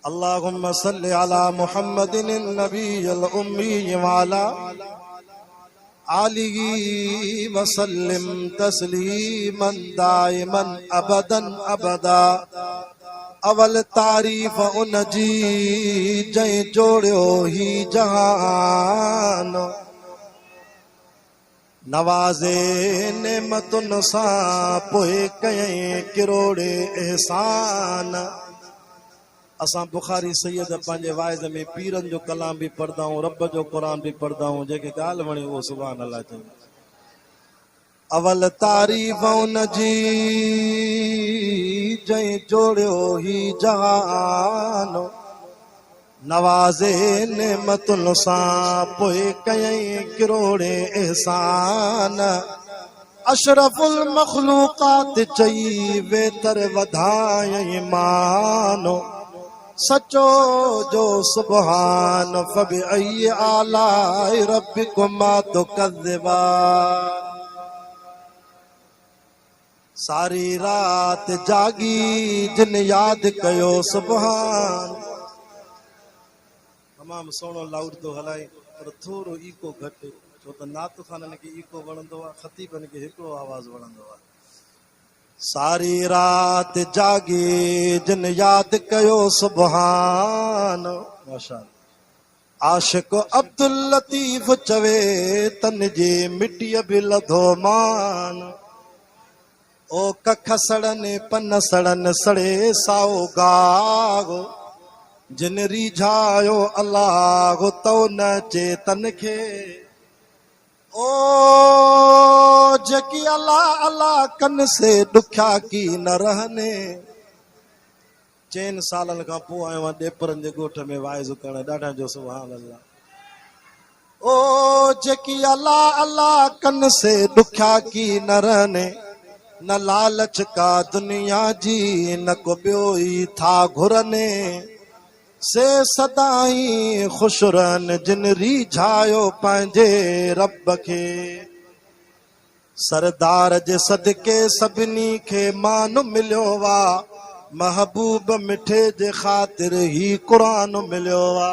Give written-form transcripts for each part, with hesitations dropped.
अल्लाहुम्मा सल्लि अला मुहम्मदिन नबील उम्मी वाला आलिही वसल्लिम तस्लीमन दाइमन अबदन अबदा। अवल तारीफ़ उन जी जंहिं जोड़ियो ही जहान, नवाज़े नेमतुन सां पोइ कयईं किरोड़े एहसान। असां बुखारी सैयद पंहिंजे वाइज़ में पीरनि जो कलाम भी पढ़दा आहियूं, रब जो क़ुरान भी पढ़दा आहियूं, जंहिंखे ॻाल्हि वणे उहो सुभान अल्लाह चईं। अवल तारीफ़ उन जी जंहिं जोड़ियो ही जहान, नवाज़े नेमतुन सां पोइ कयईं किरोड़े एहसान। अशरफुल मखलूकात चई वेतर वधायईं मानो, सचो जो सुबहान फबिअय्यि आलाइ रब्बिकुमा तुकज़्ज़िबान। सारी रात जागी जिन याद कयो सुबहान। तमाम सोनो लाउड तो हलाई पर थोरो ईको घटि, छो त नात खाननि खे ईको वणंदो आहे, ख़तीबनि खे हिकिड़ो आवाज़ वणंदो आहे। सारी रात जागी जिन याद कयो सुबहान। माशाअल्लाह। आशिक अब्दुल लतीफ चवे तन जे मिटीअ बि लधो मान, ओ कख सड़न पन सड़न सड़े साओ गागो, जिन रिझायो अल्लाह तो न चेतन खे। ओ जेकी अल्लाह अल्लाह कन से दुख्या की न रहने। 4 सालनि खां पोइ आयो आहियां ॾेपरनि जे ॻोठ में वाइज़ करण, ॾाढा जो सुभान अल्लाह। ओ जेकी अल्लाह अल्लाह कन से दुख्या की न रहने, न लालच का दुनिया जी न को ॿियो ई था घुरने, से सदाई खुश रहन जिन रिझायो पंहिंजे रब खे। सरदार जे सदके सभिनी खे मान मिलियो वा, महबूब मिठे जे ख़ातिर ही क़ुरान मिलियो वा।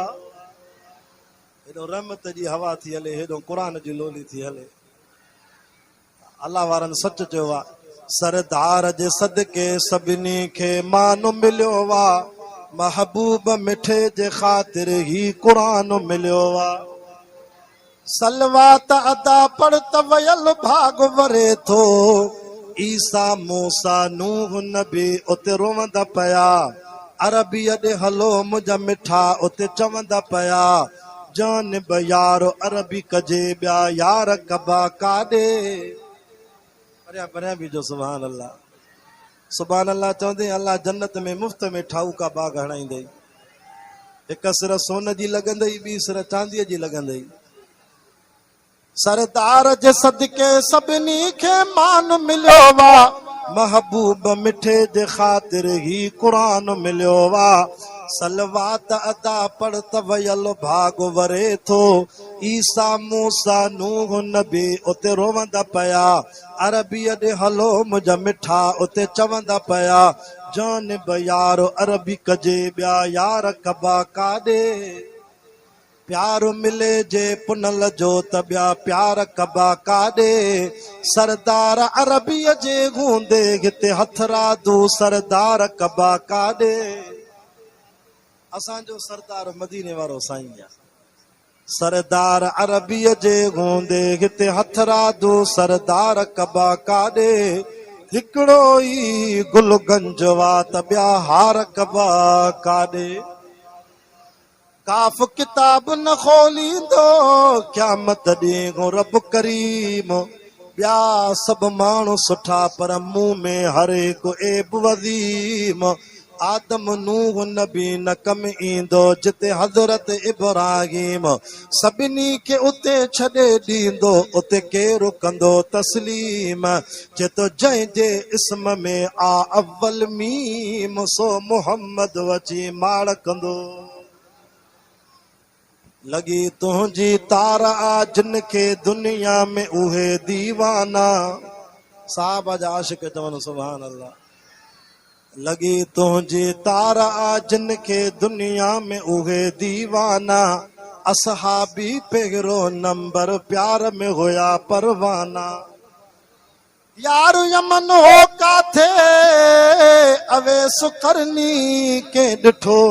हेॾो रहमत जी हवा थी हले, हेॾो क़ुरान जी लोली थी हले। अल्लाह वारनि सच चयो आहे, सरदार जे सदके सभिनी खे मान मिलियो वा, महबूब मिठे जे ख़ातिर ही क़ुरान मिलियो वा। सलवात अदा पढ़ त वयल भाग वरे थो, ईसा मूसा नूह नबी उते रोवंदा पिया। अरबीअ ॾे हलो मुंहिंजा मिठा उते चवंदा पिया, जानिब यारो अरबी कजे ॿिया यार कबा काॾे। परियां परियां बीजो सुभान अल्लाह। सुभान अल्लाह चवंदे अल्लाह जन्नत में मुफ्त में ठाऊका बाग हणाईंदई। हिकु सिर सोन जी लॻंदई, ॿी सिर चांदीअ जी लॻंदई। सरदार जे सदके सभिनी खे मान मिलियो वा, महबूब मिठे जे ख़ातिर ही क़ुरान मिलियो वा। सलवात अदा पढ़ त वयल भाग वरे थो, ईसा मूसा नूह नबी उते रोवंदा पिया। अरबीअ ॾे हलो मुंहिंजा मिठा उते चवंदा पिया, जानिब यारो अरबी कजे ॿिया यार कबा काॾे। प्यार मिले जे पुनल जो त ॿिया प्यार कबा काॾे। सरदार अरबीअ जे गूंदे हिते हथरादू सरदार कबा काॾे। असांजो सरदार मदीने वारो साईं आहे। सरदार अरबीअ जे गूंदे हिते हथरादू सरदार कबा काॾे। हिकिड़ो ई गुलगंज वा त ॿिया हार कबा काॾे। काफ किताब न खोलींदो क़यामत ॾींहुं रब करीम, ॿिया सभु माण्हू सुठा पर मुंहुं में हर हिकु ऐब वज़ीम। आदम नूह नबी न कम ईंदो जिते हज़रत इब्राहिम, सभिनी खे उते छॾे ॾींदो उते केरु कंदो तस्लीम। चेतो जंहिंजे इस्म में आ अव्वल मीम, सो मुहम्मद वची माड़ कंदो। लगी तुंहिंजी तार आ जिन खे दुनिया में उहे दीवाना। साहब जा आशिक चवनि सुभान अल्लाह। लगे तुझे तारा जिन के दुनिया में उहे दीवाना असहाबी पहिरो नंबर प्यार में होया परवाना यार यमन हो काथे अवेस करनी के डिठो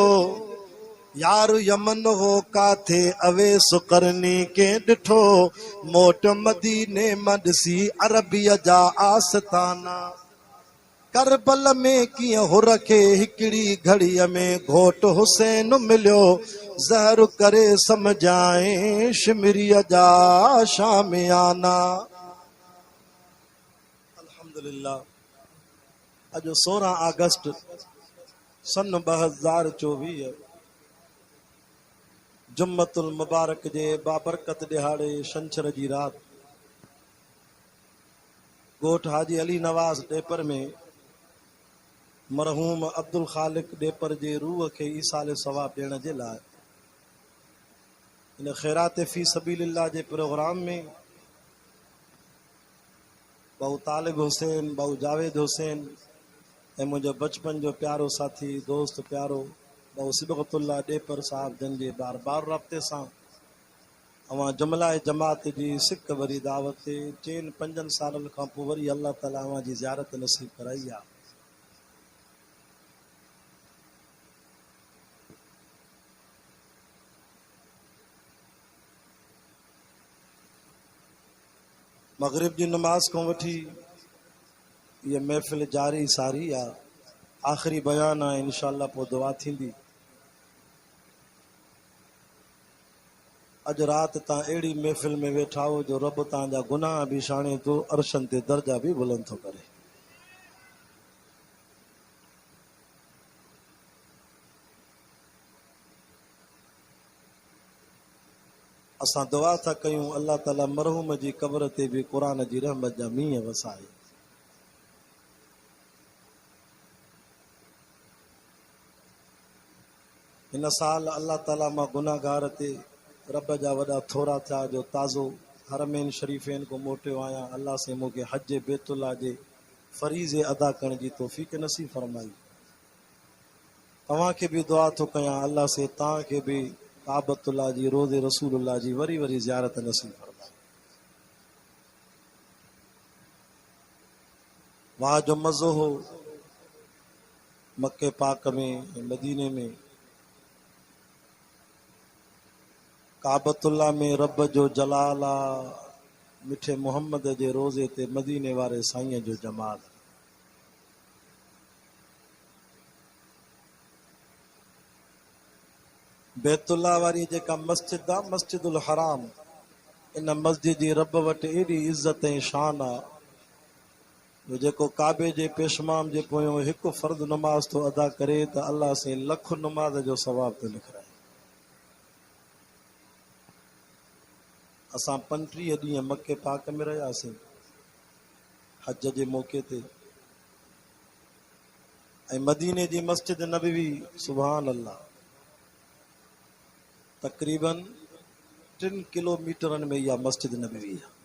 यार यमन हो काथे अवेस करनी के डिठो मोट मदीने मदसी अरबिया जा आस्ताना करबल में कीअं हुर खे हिकिड़ी घड़ीअ में घोट हुसैन मिलियो ज़हर करे समझाए शिमरीअ जा शामियाना अल्हम्दुलिल्लाह अॼु 16 अगस्त सन 2024 जुम्मतुल मुबारक जे बाबरकत दिहाड़े छंछर जी रात ॻोठ हाजी अली नवाज़ डेपर में मरहूम अब्दुल खालिक डेपर जे रूह खे ईसाले सवाब ॾियण जे लाइ इन ख़ैरात फी सबीलिल्लाह जे प्रोग्राम में भाऊ तालिब हुसैन भाऊ जावेद हुसैन ऐं मुंहिंजो बचपन जो प्यारो साथी दोस्त प्यारो भाऊ सिबगतुल्लाह डेपर साहब जन जे बार बार राब्ते सां अवां जुमलाए जमात जी सिक वरी दावत ते 4-5 सालनि खां पोइ वरी अल्लाह ताला अवां जी ज़ियारत नसीब कराई आहे मगरिब जी नमाज को वठी ये महफ़िल जारी सारी आहे आख़िरी बयान आहे इंशाअल्लाह पोइ दुआ थींदी अॼु राति तव्हां अहिड़ी महफ़िल में वेठा हो जो रब तव्हांजा गुनाह बि छाणे थो अर्शन ते दर्जा बि बुलंद थो करे असां दुआ था कयूं अल्लाह ताला मरहूम जी क़ब्र ते बि क़ुरान जी रहमत जा मींहं वसाए हिन साल अल्लाह ताला मां गुनाहगार ते रब जा वॾा थोरा थिया जो ताज़ो हरमैन शरीफ़ैन को मोटियो आहियां अल्लाह से मूंखे हज बैतुल्लाह जे फरीज़े अदा करण जी तौफ़ीक़ नसीब फरमाई तव्हांखे बि दुआ थो कयां अल्लाह से तव्हांखे बि काबतुल्लाह जी रोज़े रसूलुल्लाह जी वरी वरी ज़ियारत नसीब फरमाए वहाँ जो मज़ो हो मक्के पाक में मदीने में काबतुल्लाह में रब जो जलाल आहे मिठे मोहम्मद जे रोज़े ते मदीने वारे साईं जो जमाल बैतुल्लाह वारी जेका मस्जिद आहे मस्जिदुल हराम इन मस्जिद जी रब वटि एॾी इज़त ऐं शान आहे जेको काबे जे पेशमाम जे पोयों हिकु फ़र्द नमाज़ थो अदा करे त अल्लाह से लख नमाज़ जो सवाब थो लिखाए असां 35 ॾींहं मके पाक में रहियासीं हज जे मौक़े ते ऐं मदीने जी मस्जिद नबवी सुभान अल्लाह तकरीबन 3 किलोमीटरनि में इहा मस्जिद नबवी आहे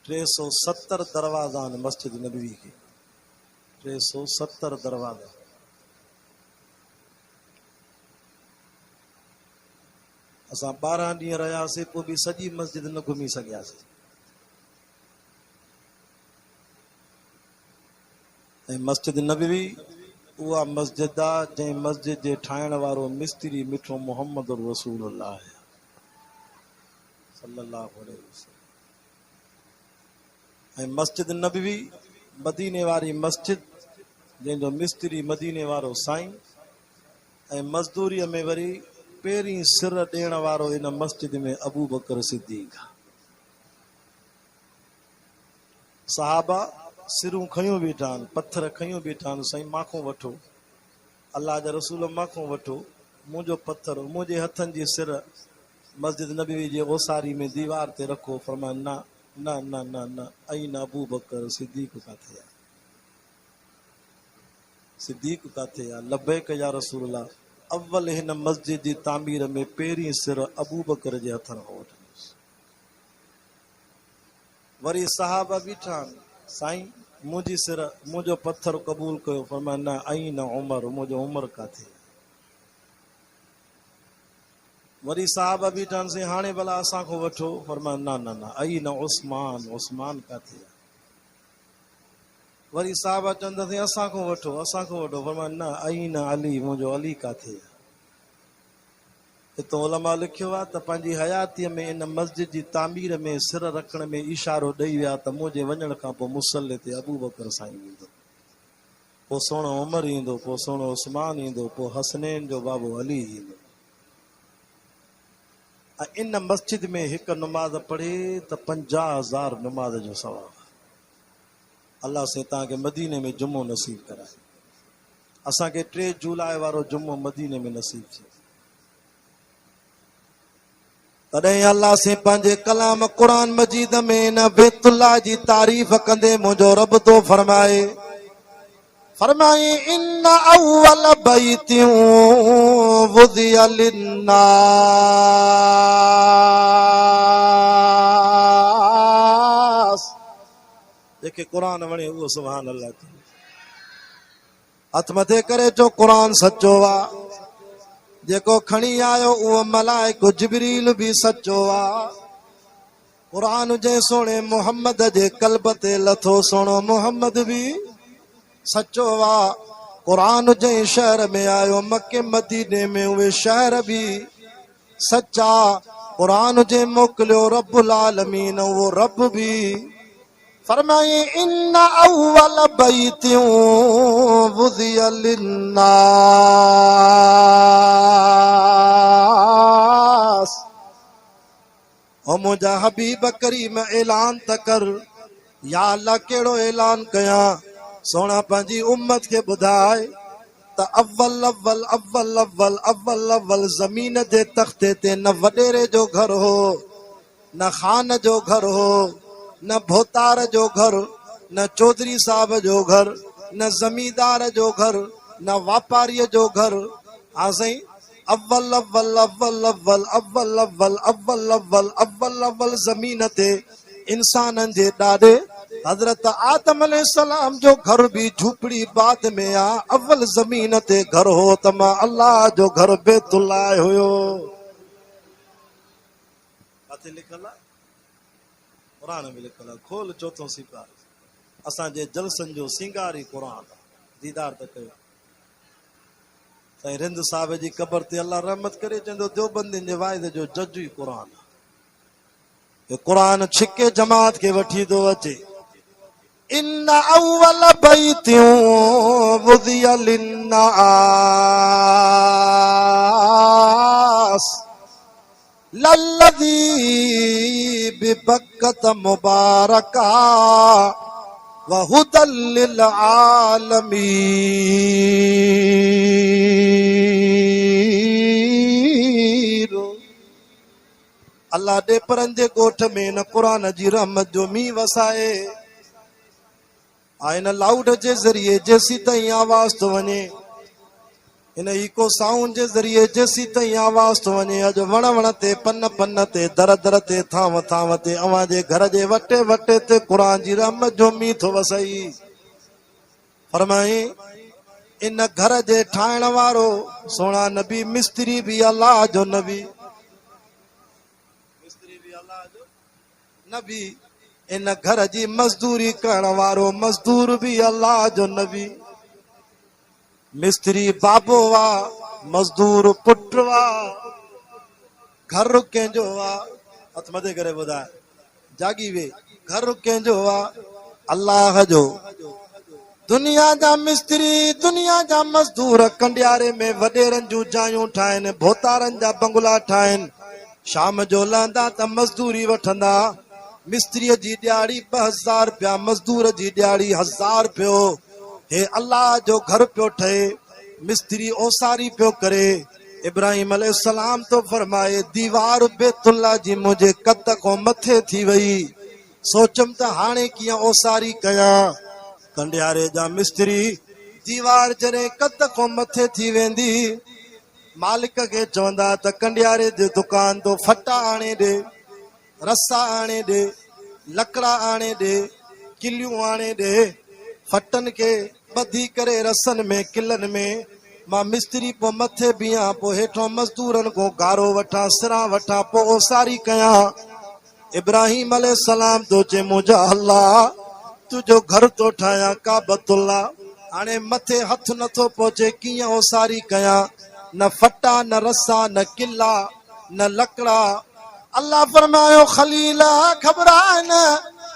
370 दरवाज़ा आहिनि मस्जिद नबवी खे 370 दरवाज़ा असां 12 ॾींहं रहियासीं पोइ बि सॼी मस्जिद न घुमी सघियासीं ऐं मस्जिद नबवी उहा मस्जिद आहे जंहिं मस्जिद जे ठाहिण वारो मिस्त्री मिठो मोहम्मद रसूलुल्लाह सल्लल्लाहु अलैहि वसल्लम ऐं मस्जिद नबवी मदीने वारी मस्जिद जंहिंजो मिस्त्री मदीने वारो साईं ऐं मज़दूरीअ में वरी पहिरीं सिर ॾियण वारो इन मस्जिद में अबू बकर सिद्दीक़ सहाबा सिरूं खयूं बीठा आहिनि पत्थर खयूं बीठा आहिनि साईं माखो वठो अल्लाह जा रसूल माखो वठो मुंहिंजो पत्थर मुंहिंजे हथनि जी सिर मस्जिद नबवी जे ओसारी में दीवार ते रखो फरमाए न न न न न ऐं अबू बकर सिद्दीक़ काथे आहे सिद्दीक़ काथे आहे लबैक या रसूलल्लाह अव्वल हिन मस्जिद जी तामीर में पहिरीं सिर अबू बकर जे हथनि खां वठंदुसि वरी सहाबा बीठा आहिनि साईं मुझी सिर मुझो पत्थर कबूल कयो फरमाया न आई न उमर मुझो उमर काथे वरी साहब बि टन से हाणे भला असां को वठो फरमाया न न न आई न उस्मान उस्मान काथे वरी साहब चवंदा से असां को वठो फरमाया न आई न अली मुझो अली काथे तो उलमा लिखियो आहे त पंहिंजी हयातीअ में इन मस्जिद जी तामीर में सिर रखण में इशारो ॾेई विया त मुंहिंजे वञण खां पोइ मुसले ते अबू बकर साईं ईंदो पोइ सोणो उमर ईंदो पोइ सोणो उस्मान ईंदो पोइ हसनैन जो बाबो अली ईंदो ऐं इन मस्जिद में हिकु नमाज़ पढ़े त 50,000 नमाज़ जो सवाबु अल्लाह से तव्हांखे मदीने में जुमो नसीब कराए असांखे 3 जुलाई वारो जुमो मदीने में नसीब थिए तॾहिं अल्लाह से पंहिंजे कलाम क़ुरान मजीद में न बैतुल्लाह जी तारीफ़ कंदे मुंहिंजो रब तो फरमाए इन अव्वल बैतिन वुदिया लिन्नास जेके क़ुरान वणे उहो सुभान अल्लाह हथ मथे करे जो क़ुरान सचो आहे जेको खणी आयो उहो मलाइको जिब्रील भी सचो आहे क़ुरान जे सोणे मोहम्मद जे क़ल्ब ते लथो सोणो मोहम्मद भी सचो आहे क़ुरान जे शहर में आयो मके मदीने में उहे शहर भी सच्चा क़ुरान जे मोकिलियो रब्बुल आलमीन उहो रब भी फरमाए इन अव्वल बैतिन वुदिया लिन्नास ओ मुंहिंजा हबीब करीम ऐलान त कर या अल्लाह कहिड़ो ऐलान कयां सोना पंहिंजी उम्मत खे ॿुधाए त अव्वल अव्वल अव्वल अव्वल अव्वल अव्वल ज़मीन जे तख़्ते ते न वॾेरे जो घर हो न खान जो घर हो न भोतार जो घर न चौधरी साहब जो घर न जमींदार जो घर न वापारीअ जो घर हा साईं अव्वल अव्वल अव्वल अव्वल अव्वल अव्वल अव्वल अव्वल अव्वल अव्वल ज़मीन ते इंसाननि जे ॾाॾे हज़रत आदम अलैहिस्सलाम जो घर भी झूपड़ी बाद में आ अव्वल ज़मीन ते घर हो त मां अल्लाह जो घर बैतुल्लाह हुयो किथे लिखल आहे क़ुरान में लिखल आहे खोल चौथों सिपार असांजे जलसनि जो सिंगार ई क़ुरान दीदार त कयो साईं रिंद साहब जी क़बर ते अल्लाह रहमत करे चवंदो देवबंदियुनि जे वाइदे जो जज ई क़ुरान क़ुरान छिके जमात खे वठी थो अचे इन अव्वल बैतिन वुदिया लिन्नास लल्लज़ी बिबक्कत मुबारका व हुदल लिल आलमीन अल्लाह दे परन जे ॻोठ में न क़ुरान जी रहमत जो मींहुं वसाए आइन लाउड जे ज़रिए जेसी ताईं आवाज़ तो वञे इन इको साउंड जे ज़रिए जेसी ताईं आवाज़ तो वञे अॼु वण वण ते पन पन ते दर दर ते थांव थांव ते अव्हां जे घर जे वटे वटे ते क़ुरान जी रहमत जो मींहुं थो वसई फरमाई इन घर जे ठाहिण वारो सोना नबी मिस्त्री भी अल्लाह जो नबी नबी इन घर जी मजदूरी करण वारो मजदूर भी अल्लाह जो नबी मिस्त्री बाबो वा मजदूर पुट वा घर कंहिंजो वा हथ मथे करे ॿुधाए जागी वे घर कंहिंजो वा अल्लाह जो दुनिया जा मिस्त्री दुनिया जा मजदूर कंडियारे में वॾेरनि जूं जायूं ठाहिनि भोतारनि जा बंगला ठाहिनि शाम जो लहंदा त मजदूरी वठंदा मिस्त्रीअ जी ॾियाड़ी 2000 रुपया मजदूर जी ॾियाड़ी 1000 रुपयो हे अल्लाह जो घर पियो ठहे मिस्त्री ओसारी पियो करे इब्राहिम अलैहिस्सलाम तो फरमाए दीवार बैतुल्लाह जी मुझे कद को मथे थी वई सोचम त हाणे कीअं ओसारी कयां कंडियारे जा मिस्त्री दीवार जॾहिं कद को मथे थी वेंदी मालिक खे चवंदा त कंडियारे जे दुकान तो फटा आणे ॾे रसा आणे ॾे लकड़ा आणे ॾे किलियूं आणे ॾे फटन के ॿधी करे रसन में किलन में मां मिस्त्री पो मथे बिहां पो हेठों मजदूरन को गारो वठां सिरां वठां पो ओसारी कयां। इब्राहिम अलैहिस्सलाम तो चे मुंहिंजा अल्लाह तुझो घर तो ठाहियां काबतुल्ला। हाणे मथे हथ नथो पहुचे कीअं ओसारी कयां, न फटा न रसा न किला न लकड़ा। अल्लाह फरमायो खलीला घबराए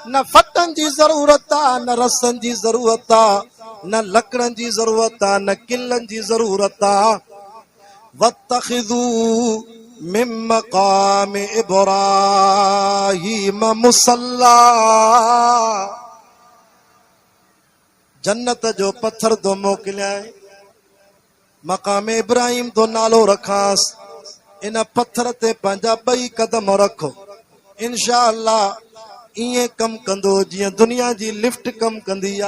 न फटन जी जरूरत आ न रसन जी जरूरत आ न लकड़न जी जरूरत आ न किलन जी जरूरत आ। वत्तखिज़ू मिन मकाम इब्राहीम मुसल्ला। जन्नत जो पत्थर तो मोकिलियां मकाम इब्राहिम तो नालो रखांस। इन पत्थर ते पंहिंजा 2 कदम रखो इंशा अल्लाह इएं कम कंदो जीअं दुनिया जी लिफ्ट कम कंदी आ।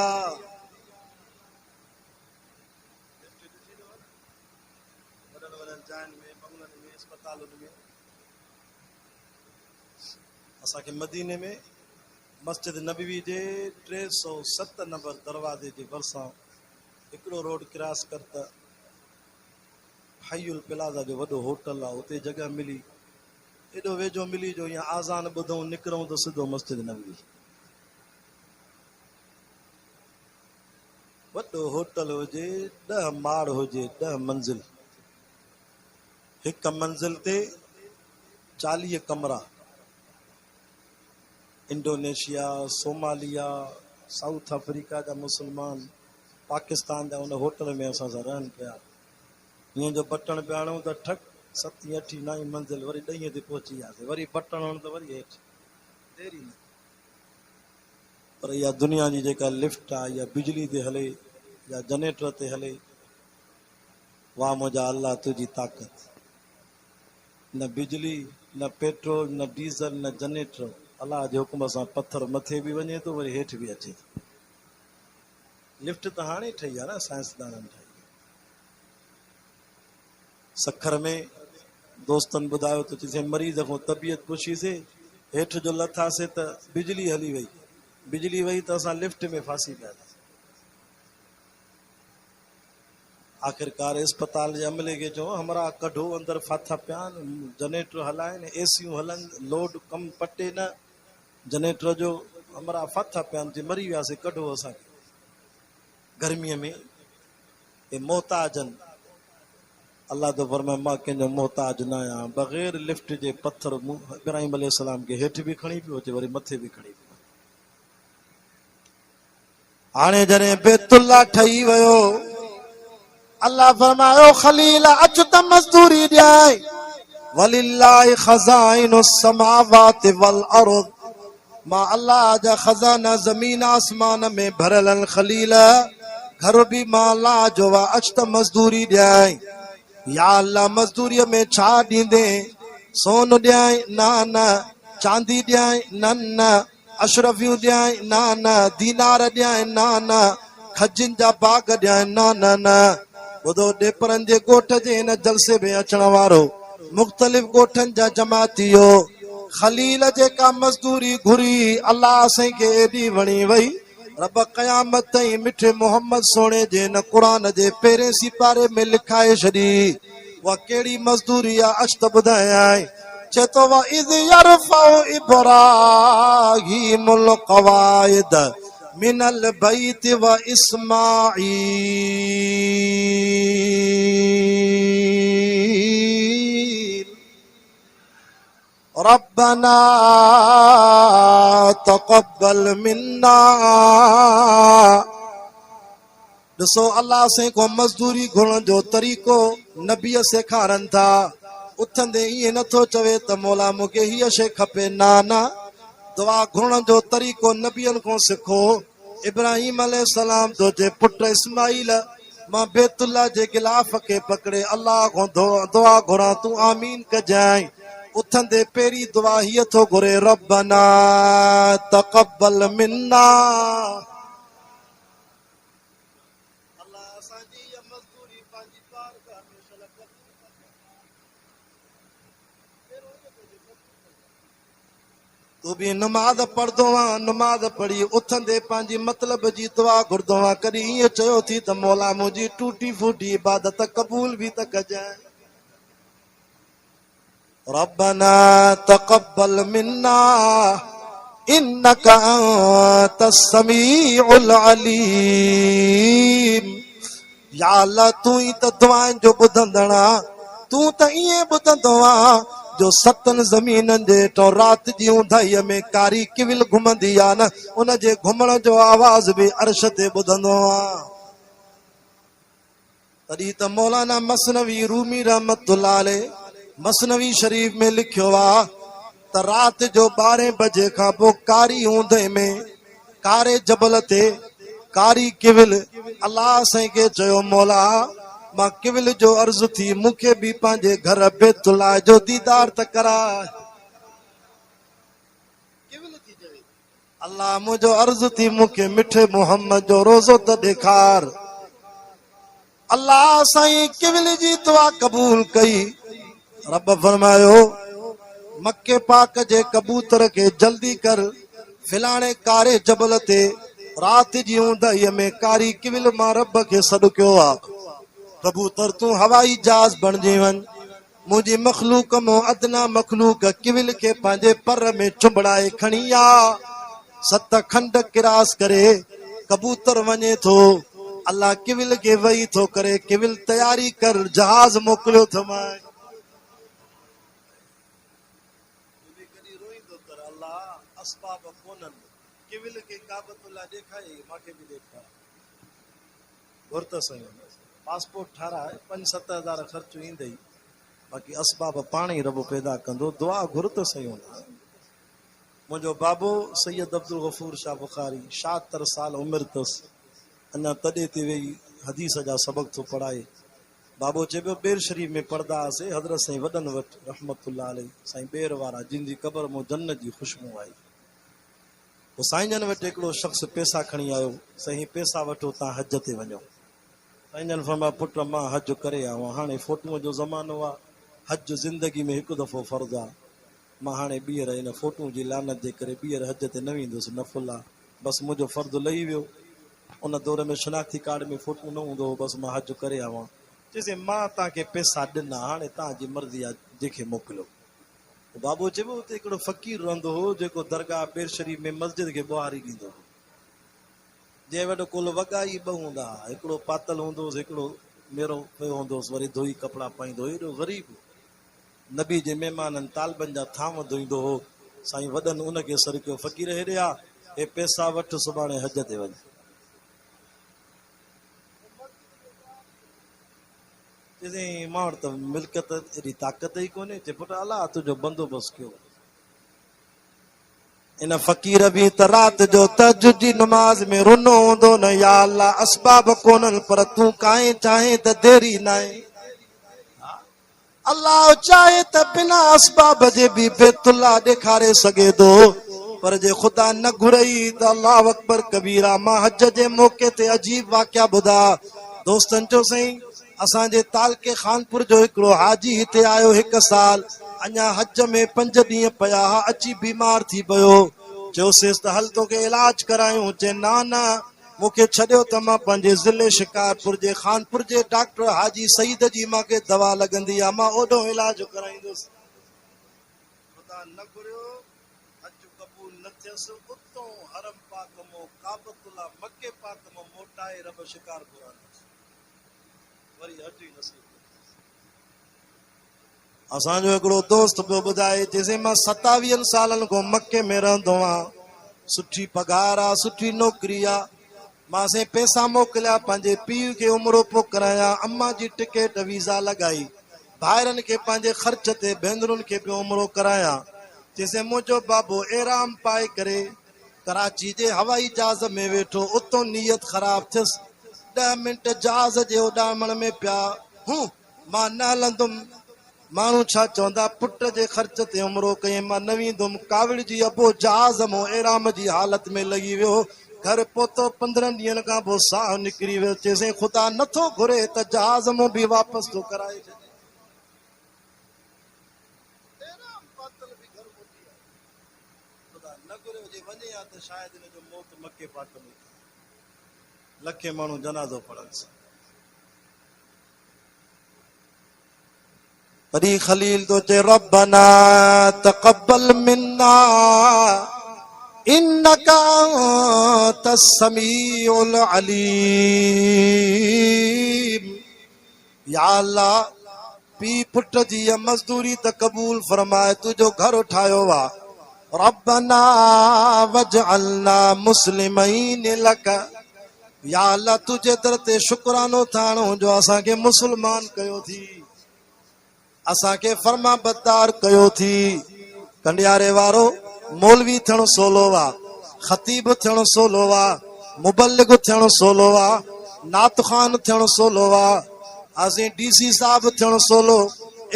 असांखे मदीने में मस्जिद नबवी जे 307 नंबर दरवाजे जे भरसां हिकिड़ो रोड क्रॉस कर त हयुल प्लाज़ा जो वॾो होटल आहे, उते जॻह मिली एॾो वेझो मिली जो यहाँ आज़ान ॿुधूं निकिरूं त सिधो मस्जिद नबवी। वॾो होटल हुजे 10 माड़ हुजे 10 मंज़िल, हिक मंज़िल ते 40 कमरा। इंडोनेशिया सोमालिया साउथ अफ्रीका जा मुसलमान पाकिस्तान जा उन होटल में असां सां रहनि पिया। हीअं जो बटण पिया हणूं त ठक 7, 8, 9 मंज़िल वरी 10 ते पहुची वियासीं, वरी बटण हणूं त वरी हेठि देरी न। पर इहा दुनिया जी जेका लिफ्ट आहे या बिजली ते हले या जनरेटर ते हले, वाह मुंहिंजा अल्लाह तुंहिंजी ताक़त। न बिजली न पेट्रोल न डीज़ल न जनरेटर, अल्लाह जे हुकुम सां पत्थर मथे बि वञे थो वरी हेठि बि अचे थो। लिफ्ट त हाणे ठही आहे न साइंसदाननि ठाही। सखर में दोस्तनि ॿुधायो त चईं मरीज़ खां तबियत पुछीसीं, हेठि जो लथासीं त बिजली हली वई, बिजली वई त असां लिफ्ट में फासी पिया। आखिरकार अस्पताल जे अमले के चयो हमरा कढो अंदर फाथा पिया जनरेटर हलाइनि एसियूं हलन लोड कम पटे न जनरेटर जो हमरा फाथा पिया मरी वियासीं कढो असांखे। गर्मीअ में ये मोहताजन अल्लाह तो फरमाए मां कंहिंजो मोहताज न आहियां। बग़ैर लिफ्ट जे पत्थर इब्राहिम अलैहिस्सलाम के हेठि बि खणी पियो अचे वरी मथे बि खणी पियो। हाणे जॾहिं बैतुल्ला ठही वियो अल्लाह फरमायो खलील अच त मजदूरी ॾियाई। वलिल्लाहि खज़ाइनुस समावाति वल अर्द। मां अल्लाह जा खजाना ज़मीन आसमान में भरल आहिनि। खलील घर बि मां अल्लाह जो आहे, अच त मजदूरी ॾियाई। या अल्लाह मजदूरीअ में छा ॾींदे? सोन ॾियाई न न, चांदी ॾियाई न न, अशरफियूं ॾियाई न न, दीनार ॾियाई न न, खजनि जा बाग ॾियाई न न न। ॿुधो ॾेपरनि जे ॻोठ जे हिन जलसे में अचण वारो मुख़्तलिफ़ ॻोठनि जा जमातियो खलील जेका मजदूरी घुरी अल्लाह असांखे एॾी वणी वई। रब क़यामत ताईं मिठे मोहम्मद सोणे जे न क़ुरान जे पहिरें सिपारे में लिखाए छॾी। उहा कहिड़ी मजदूरी आहे अच त ॿुधायां। चए थो व इज़ यरफ़उ इब्राहीमुल क़वाइद मिनल बैत व इस्माईल रब्बना तक़ब्बल मिन्ना। ॾिसो अल्लाह से को मजदूरी घुरण जो तरीक़ो नबीअ सेखारनि था। उथंदे ईअं नथो चवे त मौला मूंखे हीअ शइ खपे, न न, दुआ घुरण जो तरीक़ो नबियनि खां सिखो। इब्राहिम अलैहिस्सलाम जो जे पुट इस्माईल मां बैतुल्ला जे गिलाफ खे पकड़े अल्लाह खां दुआ घुरां तूं आमीन कजांइ। उथंदे पहिरीं दुआ हीअ थो घुरे रब्बना तक़ब्बल मिन्ना। तू भी नमाज पढ़दो आ, नमाज पढ़ी उथंदे पंहिंजी मतलब जी दुआ घुरदो आ। कॾहिं ईअं चयो थी त मौला मुंहिंजी टूटी फूटी इबादत क़बूल भी त कजांइ। रब्बना तक़ब्बल मिन्ना इन्नका अंतस समीउल अलीम। या अल्लाह तू ही त दुआनि जो ॿुधंदड़ आ, तू त ईअं ॿुधंदो आ जो सतन ज़मीननि जे हेठों राति जी ऊंधाईअ में कारी किविल घुमंदी आ न, उन जे घुमण जो आवाज़ बि अर्श ते ॿुधंदो आ। तॾहिं त मौलाना मसनवी रूमी रहमतुल्लाह अलैह मसनवी शरीफ में लिखियो आ त राति जो 12 बजे खां पोइ कारी ऊंदहि में कारे जबल ते कारी किविल अल्लाह साईं खे चयो मौला मां किविल जो अर्ज़ थी मूंखे बि पंहिंजे घर बैतुल्लाह जो दीदार त कराए। अल्लाह मुंहिंजो अर्ज़ थी मूंखे मिठे मोहम्मद जो रोज़ो त ॾेखार। अल्लाह साईं किविल जी दुआ क़बूल कई। रब फरमायो मक्के पाक जे कबूतर खे जल्दी कर, फिलाणे कारे जबल ते राति जी ऊंदहीअ में कारी किविल मां रब खे सॾु कयो आ। कबूतर तूं हवाई जहाज बणिजी वञ, मुंहिंजी मखलूक मो अदना मखलूक किविल खे पंहिंजे पर में चुंबड़ाए खणी आ। 7 खंड किरास करे कबूतर वञे थो, अल्लाह किविल खे वही थो करे किविल तयारी कर जहाज मोकिलियो थो मां। असबाब कोनन किविल के काबतुल्लाह देखाई माके भी देखा गुरत सही पासपोर्ट ठारा है 5-7 हज़ार खर्च ईंदई, बाकी असबाब पाणी रब पैदा कंदो। दुआ गुरत सही होंदा। मुंहिंजो बाबो सैयद अब्दुल गफूर शाह बुखारी 76 साल उम्र तस, अञा तॾे ते वेही हदीस जा सबक थो पढ़ाए। बाबो चइबो बेर शरीफ में पढ़दा से हज़रत साईं वडन वट रहमतुल्लाह अलैह साईं बेर वारा जिन जी कब्र मो जन्नत जी खुशबू आई। वो साईं जन वटि हिकिड़ो शख़्स पैसा खणी आयो, साईं पैसा वठो तव्हां हज ते वञो। साईं जन फरमाया पुट मां हज करे आयो आहियां, हाणे फोटूअ जो ज़मानो आहे, हज ज़िंदगी में हिकु दफ़ो फ़र्ज़ु आहे, मां हाणे ॿीहर हिन फोटू जी लानत जे करे ॿीहर हज ते न वेंदुसि, नफ़ुल आहे, बसि मुंहिंजो फ़र्ज़ु लही वियो। उन दौर में शनाख्ती कार्ड में फोटू न हूंदो हो, बसि मां हज करे आयो आहियां। चइसि मां तव्हांखे पैसा ॾिना, हाणे तव्हांजी मर्ज़ी आहे जंहिंखे मोकिलियो। बाबो चइबो हुते हिकिड़ो फ़क़ीर रहंदो हो जेको दरगाह बेर शरीफ में मस्जिद खे ॿुहारी ॾींदो हो। जंहिं वटि कुल वॻा ई 2 हूंदा, हिकिड़ो पातल हूंदोसि, हिकिड़ो मेरो पियो हूंदोसि, वरी धोई कपिड़ा पाईंदो। हेॾो ग़रीब नबी जे महिमाननि तालबनि जा थाम धोईंदो हो। साईं वॾनि उनखे सर कयो फ़क़ीर हेॾे आ, हे पैसा वठि सुभाणे हज ते वञ। मां वटि त मिल्कियत एॾी ताक़त ई कोन्हे। चए पुट अलाह तुंहिंजो बंदोबस्तु कयो। इन फ़क़ीर बि त राति जो तहज्जुद जी नमाज़ में रुनो हूंदो न, या अल्लाह असबाब कोन्हनि पर तूं काएं चाहे त देरी न आहे। अल्लाह चाहे त बिना असबाब जे बि बैतुल्लाह ॾेखारे सघे थो, पर जे ख़ुदा न घुरई त अल्लाह अकबर कबीरा। मां हज जे मौक़े ते अजीब वाक़िया ॿुधा। दोस्तनि चयो साईं असांजे तालके खानपुर जो हिकिड़ो हाजी हिते आयो 1 साल, अञा हज में 5 ॾींहं पिया हा, अची बीमार थी पियो। चयोसींसि त हल तोखे इलाज करायूं। चए ना न मूंखे छॾियो त मां पंहिंजे ज़िले शिकारपुर जे खानपुर जे डॉक्टर हाजी सईद जी मूंखे दवा लॻंदी आहे, मां ओॾो इलाज कराईंदुसि। ख़ुदा न घुरियो, हज क़बूल न थियसि। उतो हरम पाक मो काबतुल्लाह मके पाक मो मोटाए रब शिकारपुर आंदुसि, वरी हज ई नसीब। असांजो हिकिड़ो दोस्त पियो ॿुधाए, चइसि मां 27 सालनि खां मके में रहंदो आहियां, सुठी पघार आहे, सुठी नौकिरी आहे। मां से पैसा मोकिलिया पंहिंजे पीउ खे उमिरो पोइ करायां, अम्मा जी टिकट वीज़ा लॻाई, भाइरनि खे पंहिंजे ख़र्च ते भेनरुनि खे पियो उमिरो करायां। चइसि मुंहिंजो बाबो एराम पाए करे कराची जे हवाई जहाज़ में वेठो, उतो नियत ख़राब थियसि। 10 मिंट जहाज़ जे उॾामण में पिया हूं, मां न हलंदुमि। माण्हू छा चवंदा, पुट जे ख़र्च ते उमिरो कई, मां न वेंदुमि। काविड़ जी अबो जहाज़ मो एराम जी हालत में लॻी वियो। घर पहुतो 15 ॾींहंनि खां पोइ साह निकिरी वियो। चइसि ख़ुदा नथो घुरे त जहाज़ मो बि वापसि थो कराए छॾे। जे वञे या त शायदि इन जो मौत मके पाट में लखे माण्हू जनाज़ो पढ़नि। वरी खलील तो चे रब्बना तक़ब्बल मिन्ना इन्नका अंतस समीउल अलीम। या अल्लाह पी पुट जी मजदूरी त कबूल फरमाए, तुझो घर उठायो वा। रब्बना वजअलना मुस्लिमैन लक। या अल्लाह तुझे दर ते शुक्रानो थाणो जो असांखे मुसलमान कयो थी, असांखे फर्मा बरदार कयो थी। कंडियारे वारो मौलवी थियणु सोलो वा, खतीब थियणु सोलो वा, मुबल्लिग थियणु सोलो वा, नात खान थियणु सोलो वा, असें डीसी साहब थियणु सोलो,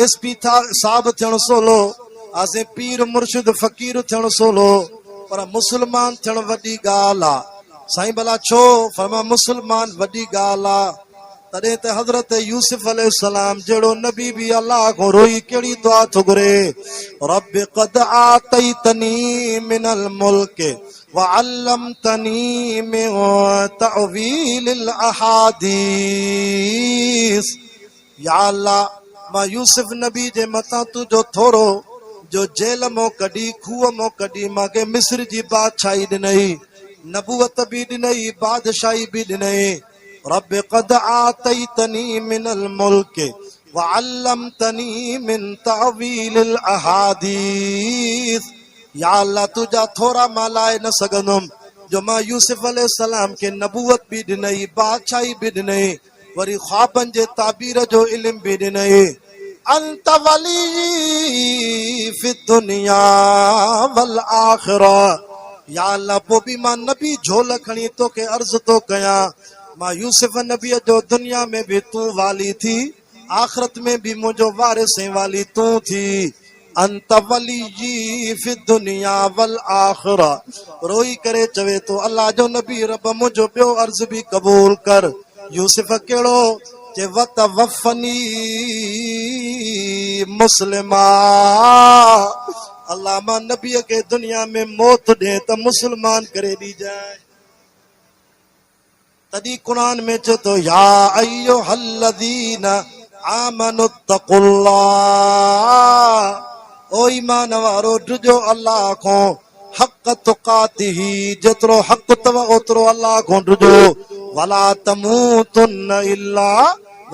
एसपी साहब थियणु सोलो, असें पीर मुर्शिद फकीर थियणु सोलो, पर मुसलमान थियणु वॾी ॻाल्हि आ। साईं भला छो? फरमा मुसलमान वॾी ॻाल्हि आ। तॾहिं त हज़रत यूसुफ अलैहिस्सलाम जहिड़ो नबी भी अल्लाह को रोई कहिड़ी दुआ थो घुरे, रब क़द आतैतनी मिनल मुल्क व अल्लमतनी मिन तअवीलिल अहादीस। या अल्लाह मां यूसुफ नबी जे मथां तुंहिंजो थोरो जो जेल मो कढी, खूह मो कढी, मांखे मिस्र जी बादशाही ॾिनई, नबूवत भी ॾिनई, बादशाही भी ॾिनई। रब क़द आतैतनी मिनल मुल्क व अल्लमतनी मिन तअवीलिल अहादीस। या अल्लाह तुझा थोरा मां लाए न सघंदुमि जो मां यूसुफ अलैहिस्सलाम खे नबूवत भी ॾिनई, बादशाही भी ॾिनई, वरी ख्वाबनि जे ताबीर जो इल्म भी ॾिनई। अंत वली फि दुनिया वल आखिरा। या अल्लाह पोइ बि मां नबी झोल खणी तोखे अर्ज़ थो कयां, मां यूसुफ नबीअ जो दुनिया में भी तूं वाली थी, आखिरत में भी मुंहिंजो वारिस ऐं वाली तूं थी। अंत वली फि दुनिया वल आखिरा। रोई करे चवे तो अल्लाह जो नबी, रब मुंहिंजो ॿियो अर्ज़ भी क़बूल कर। यूसुफ कहिड़ो चे वतवफ़नी मुस्लिमा। अल्लाह मां नबीअ खे दुनिया में मौत ॾे त मुसलमान करे ॾीजाए। तॾहिं कुरान में चए तो या अय्युहल्लज़ीन आमनु तक़ुल्लाह। ओ ईमान वारो ॾिजो अल्लाह को हक़ तुक़ातिही, जेतिरो हक़ तव ओतिरो अल्लाह को ॾिजो। वला तमूतुन्न इल्ला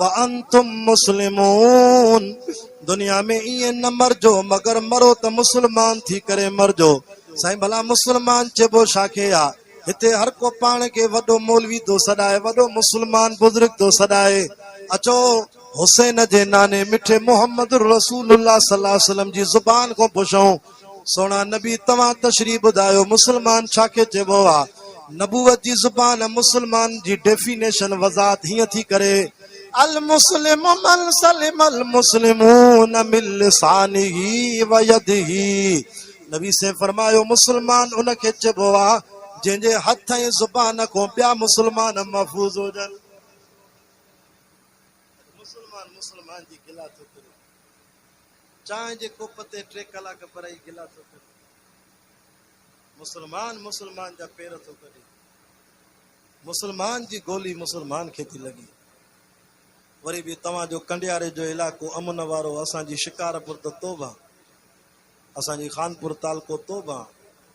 व अंतुम मुस्लिमून। दुनिया में ईअं न मरजो मगर मरो त मुसलमान थी करे मरजो। साईं भला मुसलमान चइबो छाखे आ? हिते हर को पाण खे वॾो मौलवी थो सॾाए, वॾो मुसलमान बुज़ुर्ग थो सॾाए। अचो हुसैन जे नाने मिठे मोहम्मद रसूलुल्लाह सल्लल्लाहु अलैहि वसल्लम जी ज़ुबान को पुछूं, सोना नबी तव्हां तशरीफ़ ॿुधायो मुसलमान छाखे चइबो आ? नबूवत जी ज़ुबान मुसलमान जी डेफिनेशन वज़ाहत हीअं थी करे, अल मुस्लिमु मन सलिमल मुस्लिमून मिन लिसानिही व यदिही। नबी से फरमायो मुसलमान उनखे चइबो आ जंहिंजे हथ ऐं ज़ुबान को ॿिया मुसलमान महफूज़ हुजनि। मुसलमान जी गिला थो करे, चांहि जे कोप ते 3 कलाक पराई गिला थो करे। मुसलमान जा पेर थो कढे, मुसलमान जी गोली मुसलमान खे थी लॻी। वरी बि तव्हांजो कंडियारे जो इलाइक़ो अमन वारो, असांजी शिकारपुर त तोबा, असांजी खानपुर तालको तोबा।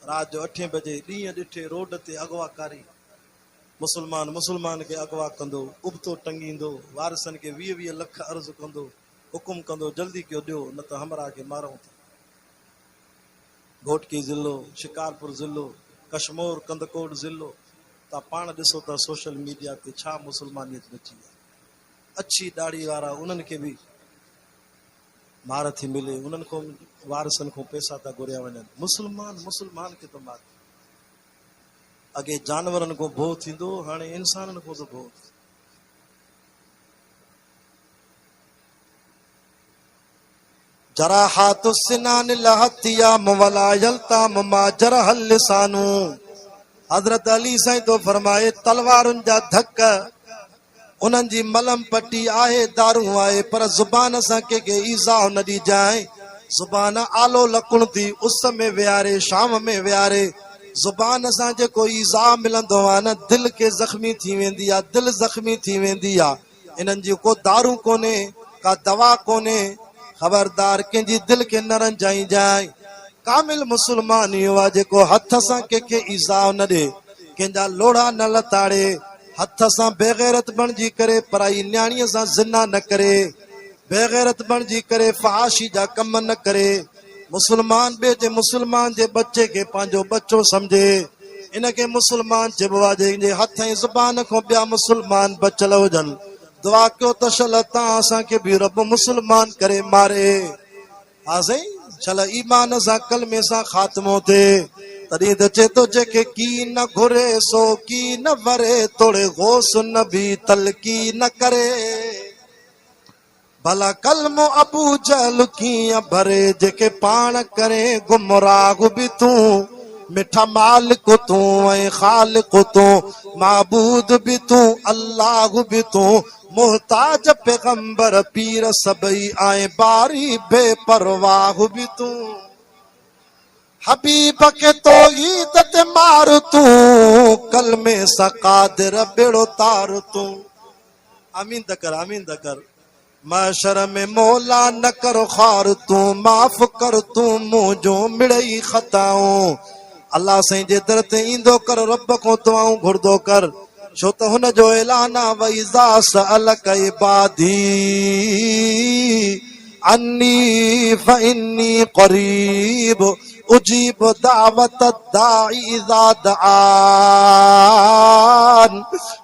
रात जो 8 बजे ॾींहं ॾिठे रोड ते अगवाकारी, मुसलमान खे अगवा कंदो, उबतो टंगींदो, वारसनि खे 20-20 लख अर्ज़ कंदो, हुकुम कंदो जल्दी कयो ॾियो न त हमरा खे मारूं था। घोटकी ज़िलो, शिकारपुर ज़िलो, कश्मीर कंदकोट ज़िलो, तव्हां पाण ॾिसो था सोशल मीडिया ते छा मुसलमानियत मची आहे। अच्छी दाढ़ी वारा उन्हनि खे बि मार थी मिले, उन्हनि खां वारसनि खां पैसा था घुरिया वञनि। मुसलमान खे त मार। अॻे जानवरनि खां भोह थींदो, हाणे इंसाननि खां त भोह। जराहातु सिनान लहतियाम वला यल्ताम मा जरहल लिसानु। हज़रत अली साईं तो फरमाए तलवारुनि जा धक उन्हनि जी मलम पट्टी आहे, दारू आहे, पर ज़ुबान सां कंहिंखे ईज़ाउ न ॾिजाए। ज़ुबान आलो लकुण थी उस में विहारे, शाम में विहारे, ज़ुबान सां जेको ईज़ा मिलंदो आहे न, दिलि खे ज़ख़्मी थी वेंदी आहे, दिलि ज़ख़्मी थी वेंदी आहे। इन्हनि जी को दारू कोन्हे, का दवा कोन्हे। ख़बरदार कंहिंजी दिलि खे न रंजाइजांइ। कामिल मुस्लमान इहो आहे जेको हथ सां कंहिंखे ईज़ा न ॾे, कंहिंजा लोढ़ा न लताड़े, हथ सां बेग़ैरत बणिजी करे पराई न्याणीअ सां ज़िना न करे, बेग़ैरत बणिजी करे फहाशी जा कम न करे। मुस्लमान ॿिए जे मुस्लमान जे बच्चे खे पंहिंजो बच्चो सम्झे। इनखे मुस्लमान चइबो आहे जंहिंजे हथ ऐं ज़ुबान खां ॿिया मुस्लमान बचियल हुजनि। दुआ कयो त शल तव्हां असांखे बि रब मुस्लमान करे मारे। हा साईं, शल ईमान सां कलमे सां ख़ात्मो थिए। तॾहिं त चए थो जेके की न घुरे सो की न वरे, तोड़े गौस न बि तलकी न करे। भला कलमो अबू जहल कीअं भरे, जेके पाण करे गुमराह बि तूं। मिठा मालिक तूं ऐं ख़ालिक तूं, माबूद बि तूं अल्लाह बि तूं। मोहताज पैगंबर पीर सभई आए, बारी बेपरवाह बि तूं। हबीब के तो ईद ते मार तूं, कलमे सां क़ादिर बेड़ो तार तूं। आमीन त कर, आमीन त कर। महशर में मौला न कर ख़ार तूं, माफ़ कर तूं मुंहिंजो मिड़ई ख़ताऊं। अल्लाह साईं जे दर ते ईंदो कर, रब खां दुआऊं घुरदो कर, छो त हुन जो ऐलान आहे वइज़ा सअलक इबादी अन्नी फइन्नी क़रीब उजीब दावत दाई इज़ा दआन।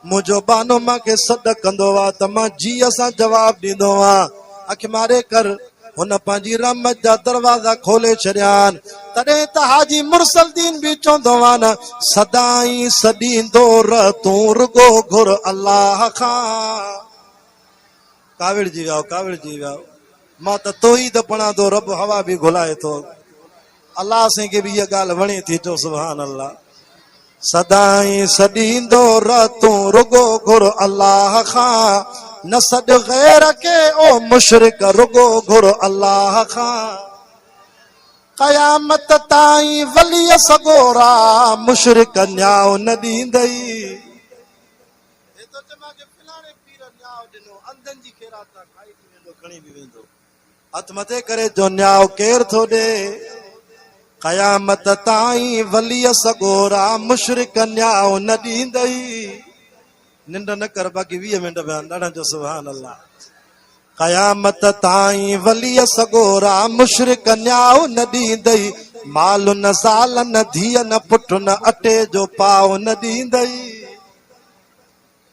मुंहिंजो बानो मूंखे सॾु कंदो आहे त मां जीअ सां जवाब ॾींदो आहियां। अखि मारे कर, हुन पंहिंजी रहमत जा दरवाज़ा खोले छॾिया आहिनि। तॾहिं त हाजी मुरसलदीन बि चवंदो आहे न, सदाई सॾींदो रह तूं रुगो घुर अल्लाह खां। काविड़जी विया, काविड़जी विया। मां त तोहीद पढ़ां थो, रब हवा बि घुलाए थो। अल्लाह साईं खे बि इहा ॻाल्हि वणे थी, चओ सुभान अल्लाह। सदाई सॾींदो रह तूं रुगो घुर अल्लाह खां, न सॾ गैर के ओ मुशरिक रुगो घुर अल्लाह खां। क़यामत ताईं वलीअ सगोरा, मुशरिक न्याउ न ॾींदई। हथ मथे करे जो न्याउ केर थो ॾे। क़यामत ताईं वलीअ सगोरा, मुशरिक न्याउ न ॾींदई। निंड न कर, बाक़ी 20 मिंट बयान ॾाढा जो सुभान अल्लाह। क़यामत ताईं वलीअ सगोरा, मुशरिक न्याउ न ॾींदई। माल न ज़ाल न धीअ न पुट न अटे जो पाव न ॾींदई।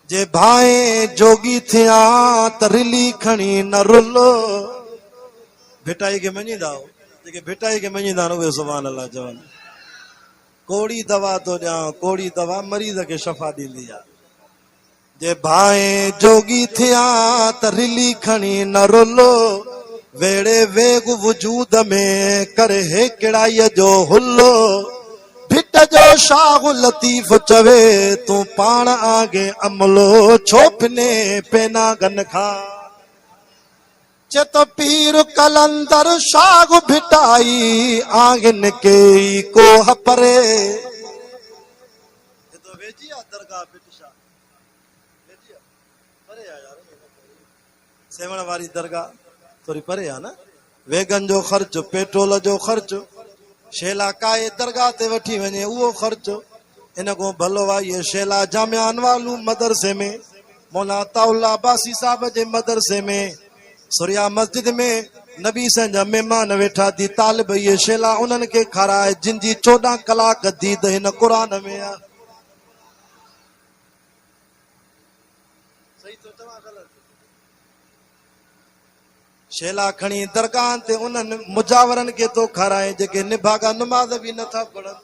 जे भाए जोगी थिया त रिली खणी न रुलो। भिटाई खे मञींदा हो, जेके भिटाई खे मञींदा आहिनि उहे सुभान अल्लाह चवनि। कोड़ी दवा थो ॾियां, कोड़ी दवा मरीज़ खे शफ़ा ॾींदी आहे। जे भाए जोगी थिया त रिली खणी न रुलो, वेड़े वेग वजूद में करे हे किड़ाईअ जो हुलो। भिट जो शाह लतीफ़ चवे तूं पाण आगे अमलो, छो पिने पेना गन खां। चेतो पीर कलंदर शाह भिटाई, आगिन के कोह परे। सेवण वारी दरगाह थोड़ी परे आहे न। वेगन जो ख़र्च, पेट्रोल जो ख़र्च, शेला काए दरगाह ते वठी वञे उहो ख़र्च। इन खां भलो आहे इहे शेला जामिया अनवालू मदरसे में, मौला ताउल्ला अब्बासी साहब जे मदरसे में, सुरिया मस्जिद में नबी साईं जा महिमान वेठा थी तालिब इहे शेला उन्हनि खे खाराए, जिन जी 14 कलाक दीद हिन क़ुरान में आहे। शेला खणी दरगाह ते उन्हनि मुजावरनि खे थो खाराए जेके निभागा नमाज़ बि नथा पढ़नि।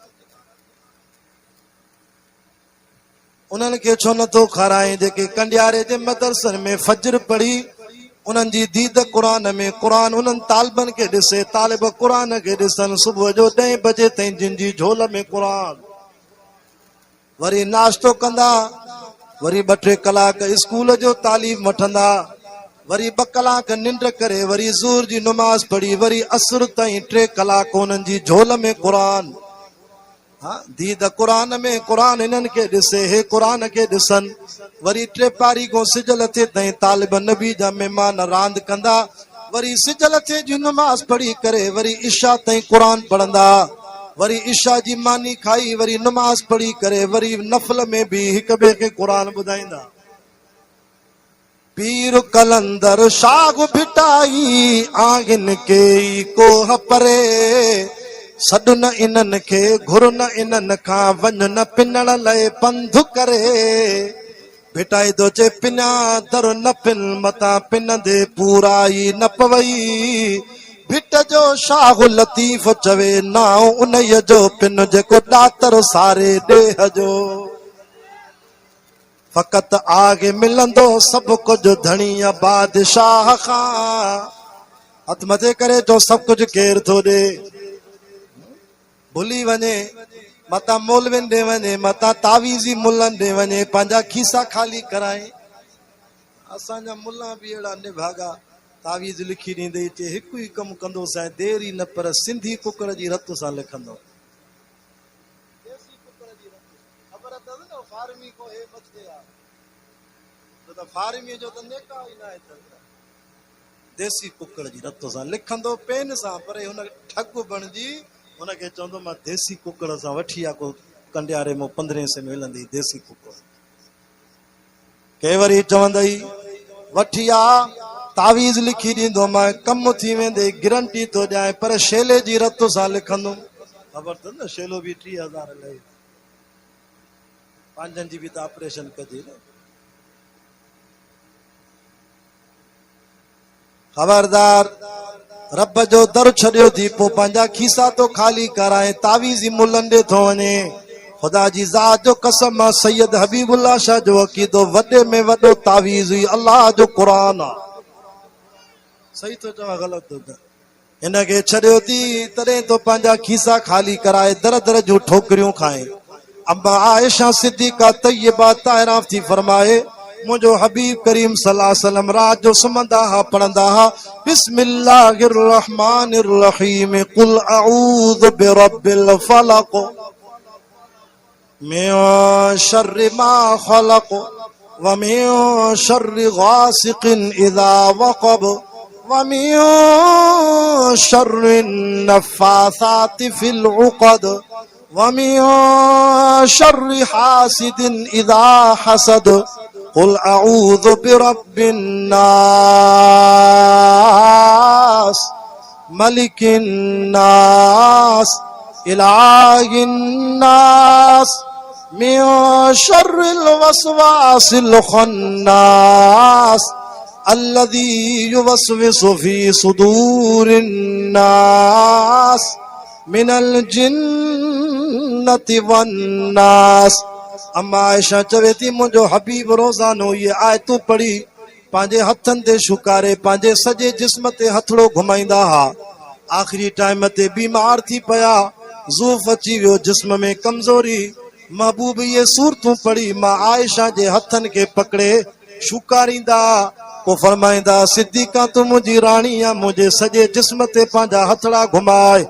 उन्हनि खे छो नथो खाराए जेके कंडियारे जे मदरसनि में फजर पढ़ी, उन्हनि जी दीद क़ुरान में, क़ुरान उन्हनि तालिबनि खे ॾिसे, तालिब क़ुरान खे ॾिसनि। सुबुह जो 10 बजे ताईं जिन जी झोल में क़ुरान, वरी नाश्तो कंदा, वरी 2-3 कलाक स्कूल जो तालीम वठंदा, वरी 2 कलाक निंड करे, वरी ज़ोर जी नमाज़ पढ़ी, वरी असर ताईं 3 कलाक उन्हनि जी झोल में क़ुरान। हाँ दीद क़ुरान में क़ुरान इन्हनि खे ॾिसे हे क़ुरान खे ॾिसनि वरी टे पारी को सिजल थिए तई तालिब नबी जा महिमान रांदि कंदा वरी सिजल थिए जी नमाज़ पढ़ी करे वरी इशा ताईं क़ुरान पढ़ंदा वरी इशा जी मानी खाई वरी नमाज़ पढ़ी करे वरी नफ़ल में भी हिक ॿिए खे क़ुरान ॿुधाईंदा। पीर कलंदर शाग भिटाई आगिन के कोह परे सॾु न इन्हनि खे घुर न इन्हनि खां वञ न पिनण लाइ पंध करे भिटाई दो चे पिना दर न पिन मता पिनंदे पूराई न पवई भिट जो शाह लतीफ़ चवे नाओ उन्हीअ जो पिन जेको ॾातर सारे ॾेह जो फ़क़त आगे मिलंदो सभु कुझु धणीअ बादशाह खां हथ मथे करे जो सभु कुझु केरु थो ॾे भुली वञे मता मौलविन ॾे वञे मता तावीज़ी मुल्लनि ॾे वञे पंहिंजा खीसा खाली कराए असांजा मुल्ला बि अहिड़ा निभागा तावीज़ लिखी ॾींदे चए हिकु ई कमु कंदो साईं देरि ई न पर सिंधी कुकड़ जी रत सां लिखंदो ख़बर अथसि न फारमी को हे मथे आहे त फारमी जो त नेका ई न आहे देसी कुकड़ जी रत सां लिखंदो पेन सां पर हुन ठग बणिजी हुनखे चवंदो मां देसी कुकड़ सां वठी आ को कंडियारे में 1500 में मिलंदी देसी कुकड़ के वरी चवंदई वठी आ तावीज़ लिखी ॾींदो मां कमु थी वेंदे गारंटी थो ॾियां पर शेले जी रत सां लिखंदुमि ख़बर अथव न शेलो बि 3000 लहे पंहिंजनि जी बि त ऑपरेशन कजे न खबरदार रब जो दर छॾियो थी पोइ पंहिंजा खीसा तो खाली कराए तावीज़ी मुल्लनि ॾे थो वञे ख़ुदा जी ज़ात जो कसम आहे सैयद हबीबुल्लाह शाह जो अक़ीदो वॾे में वॾो तावीज़ हुई अल्लाह जो क़ुरान आहे सही थो चवां ग़लति थो चवां हिनखे छॾियो थी तॾहिं तो पंहिंजा खीसा खाली कराए दर दर जूं ठोकरियूं खाए अम्मा आयशा सिद्दीक़ा तय्यबा ताहिरा थी फरमाए मुझो हबीब करीम सल्लल्लाहु अलैहि वसल्लम रात जो सुम्हंदा हा पढ़ंदा हा बिस्मिल्लाहिर रहमानिर रहीम कुल अऊज़ु बिरब्बिल फलक मिन शर्रि मा खलक व मिन शर्रि गासिकिन इज़ा वक़ब व मिन शर्रि नफ़्फ़ासाति फिल उक़द व मिन शर्रि हासिदिन इज़ा हसद कुल अऊज़ु बिरब्बिन नास मलिकिन नास इलाहिन नास मिन शर्रिल वसवासिल खन्नास अल्लज़ी युवस्विसु फी सुदूरिन नास मिनल जिन्नति वन नास अम्मा आयशा चवे थी मुझो हबीब रोज़ानो ये आयतूं पढ़ी पंहिंजे हथनि ते शुकारे पंहिंजे सॼे जिस्म ते हथड़ो घुमाईंदा हा आख़िरी टाइम ते बीमार थी पिया ज़ूफ़ अची वियो जिस्म में कमज़ोरी महबूब ये सूरतूं पढ़ी मां आयशा जे हथनि खे पकड़े शुकारींदा पोइ फरमाईंदा सिद्दीक़ा तूं मुंहिंजी राणी आहे मुंहिंजे सॼे जिस्म ते पंहिंजा हथड़ा घुमाए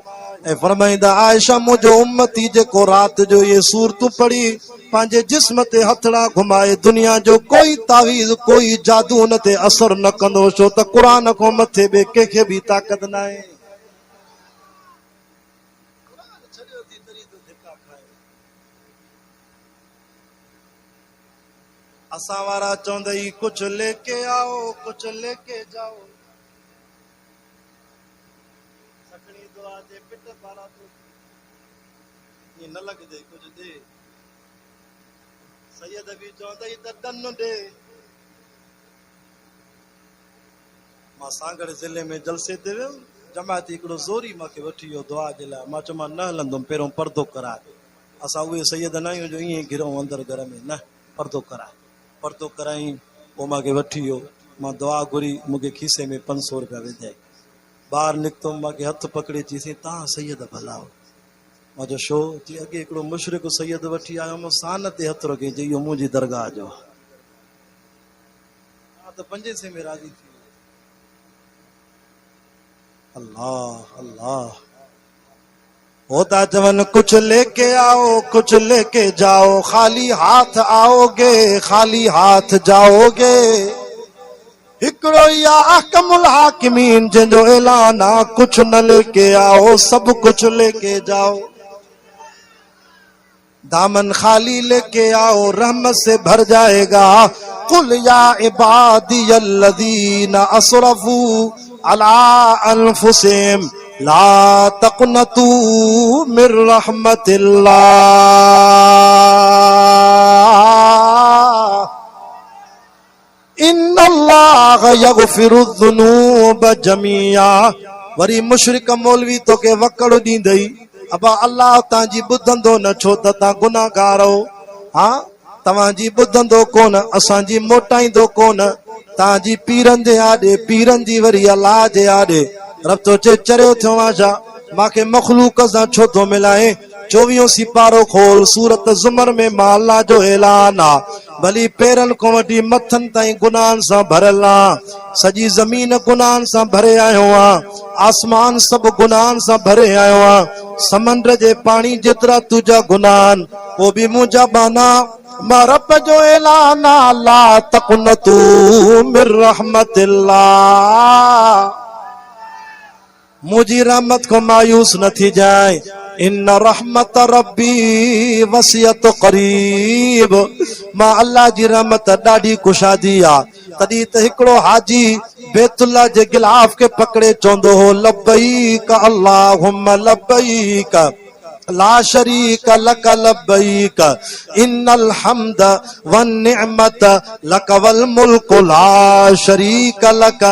ऐं फरमाईंदा आयशा मुंहिंजो उम्मती जेको राति जो ये सूरतूं पढ़ी पंहिंजे जिस्म ते हथड़ा घुमाए दुनिया जो कोई तावीज़ कोई जादू उन ते असर न कंदो छो त क़ुरान खां मथे ॿिए कंहिंखे बि ताक़त न आहे असां वारा चवंदई कुछ लेके आओ कुछ लेके जाओ सकणी दुआ जे पिट पारा तो ये न लगदे कुछ दे सैयद बि चवंदई त दन ॾे मां सांगड़ ज़िले में जलसे ते वियुमि जमाती हिकिड़ो ज़ोरी मूंखे वठी वियो दुआ जे लाइ मां चयो मां न हलंदुमि पहिरियों पर्दो कराए असां उहे सैयद न आहियूं जो ईअं घिरऊं अंदरि घर में न पर्दो कराई पोइ मूंखे वठी वियो मां दुआ घुरी मूंखे खीसे में 500 रुपया विधाई ॿाहिरि निकितुमि मूंखे हथु पकड़े चईसीं तव्हां सैयद भला मां चयो छो चई अॻे हिकिड़ो मुशरिक सैयद वठी आयो मूं सान ते हथु रखे चई इहो मुंहिंजी दरगाह जो हा त 500 में राज़ी थी अल्लाह अल्लाह होता जवन कुछ लेके आओ कुछ लेके जाओ, खाली हाथ आओगे खाली हाथ जाओगे। हिकड़ो या अहकमुल हाकिमीन जिंजो ऐलान आ, कुछ न लेके आओ सब कुछ लेके जाओ। दामन खाली लेके आओ रहमत से भर जाएगा। कुल या इबादियल्लज़ीना असरफू अला अनफुसिहिम ला तक़नतू मिर रहमतिल्लाह। इन्नल्लाह यग़फिरुज़्ज़ुनूब जमीआ। वरी मुशरिक मौलवी तो के वकड़ दींदई, अबा अल्लाह तांजी बुधंदो न छो त ता गुनाहगार हो। हाँ तवांजी बुधंदो कोन असांजी मोटाईंदो कोन। तांजी पीरन जे आॾे पीरन जी वरी अल्लाह जे आॾे। रब तो चरियो थियो आहे छा, मांखे मखलूक सां छो थो मिलाए। 24 सिपारो खोल सूरत ज़ुमर में मां अल्लाह जो ऐलान आ। भली पेरन को वठी मथन ताईं गुनाहन सां भरियल आ। सॼी ज़मीन गुनाहन सां भरे आयो आ, आसमान सब गुनाहन सां भरे आयो आ। समंड जे पानी जेतिरा तुंहिंजा गुनाहन वो भी मुंहिंजा बाना। मां रब जो ऐलान आ, ला तक़नतू मिर रहमतिल्लाह। मुझी रहमत को मायूस न थी जाए। इन रहमत रब्बी वसियत करीब। मां अल्लाह जी रहमत ॾाढी कुशादी आ। तॾहिं त हिकिड़ो हाजी बैतुल्लाह जे गिलाफ के पकड़े चवंदो हो, लब्बैक अल्लाहुम्मा लब्बैक ला शरीक लक लब्बैक इन्नल हम्द वन निअमत लक वल मुल्क ला शरीक लक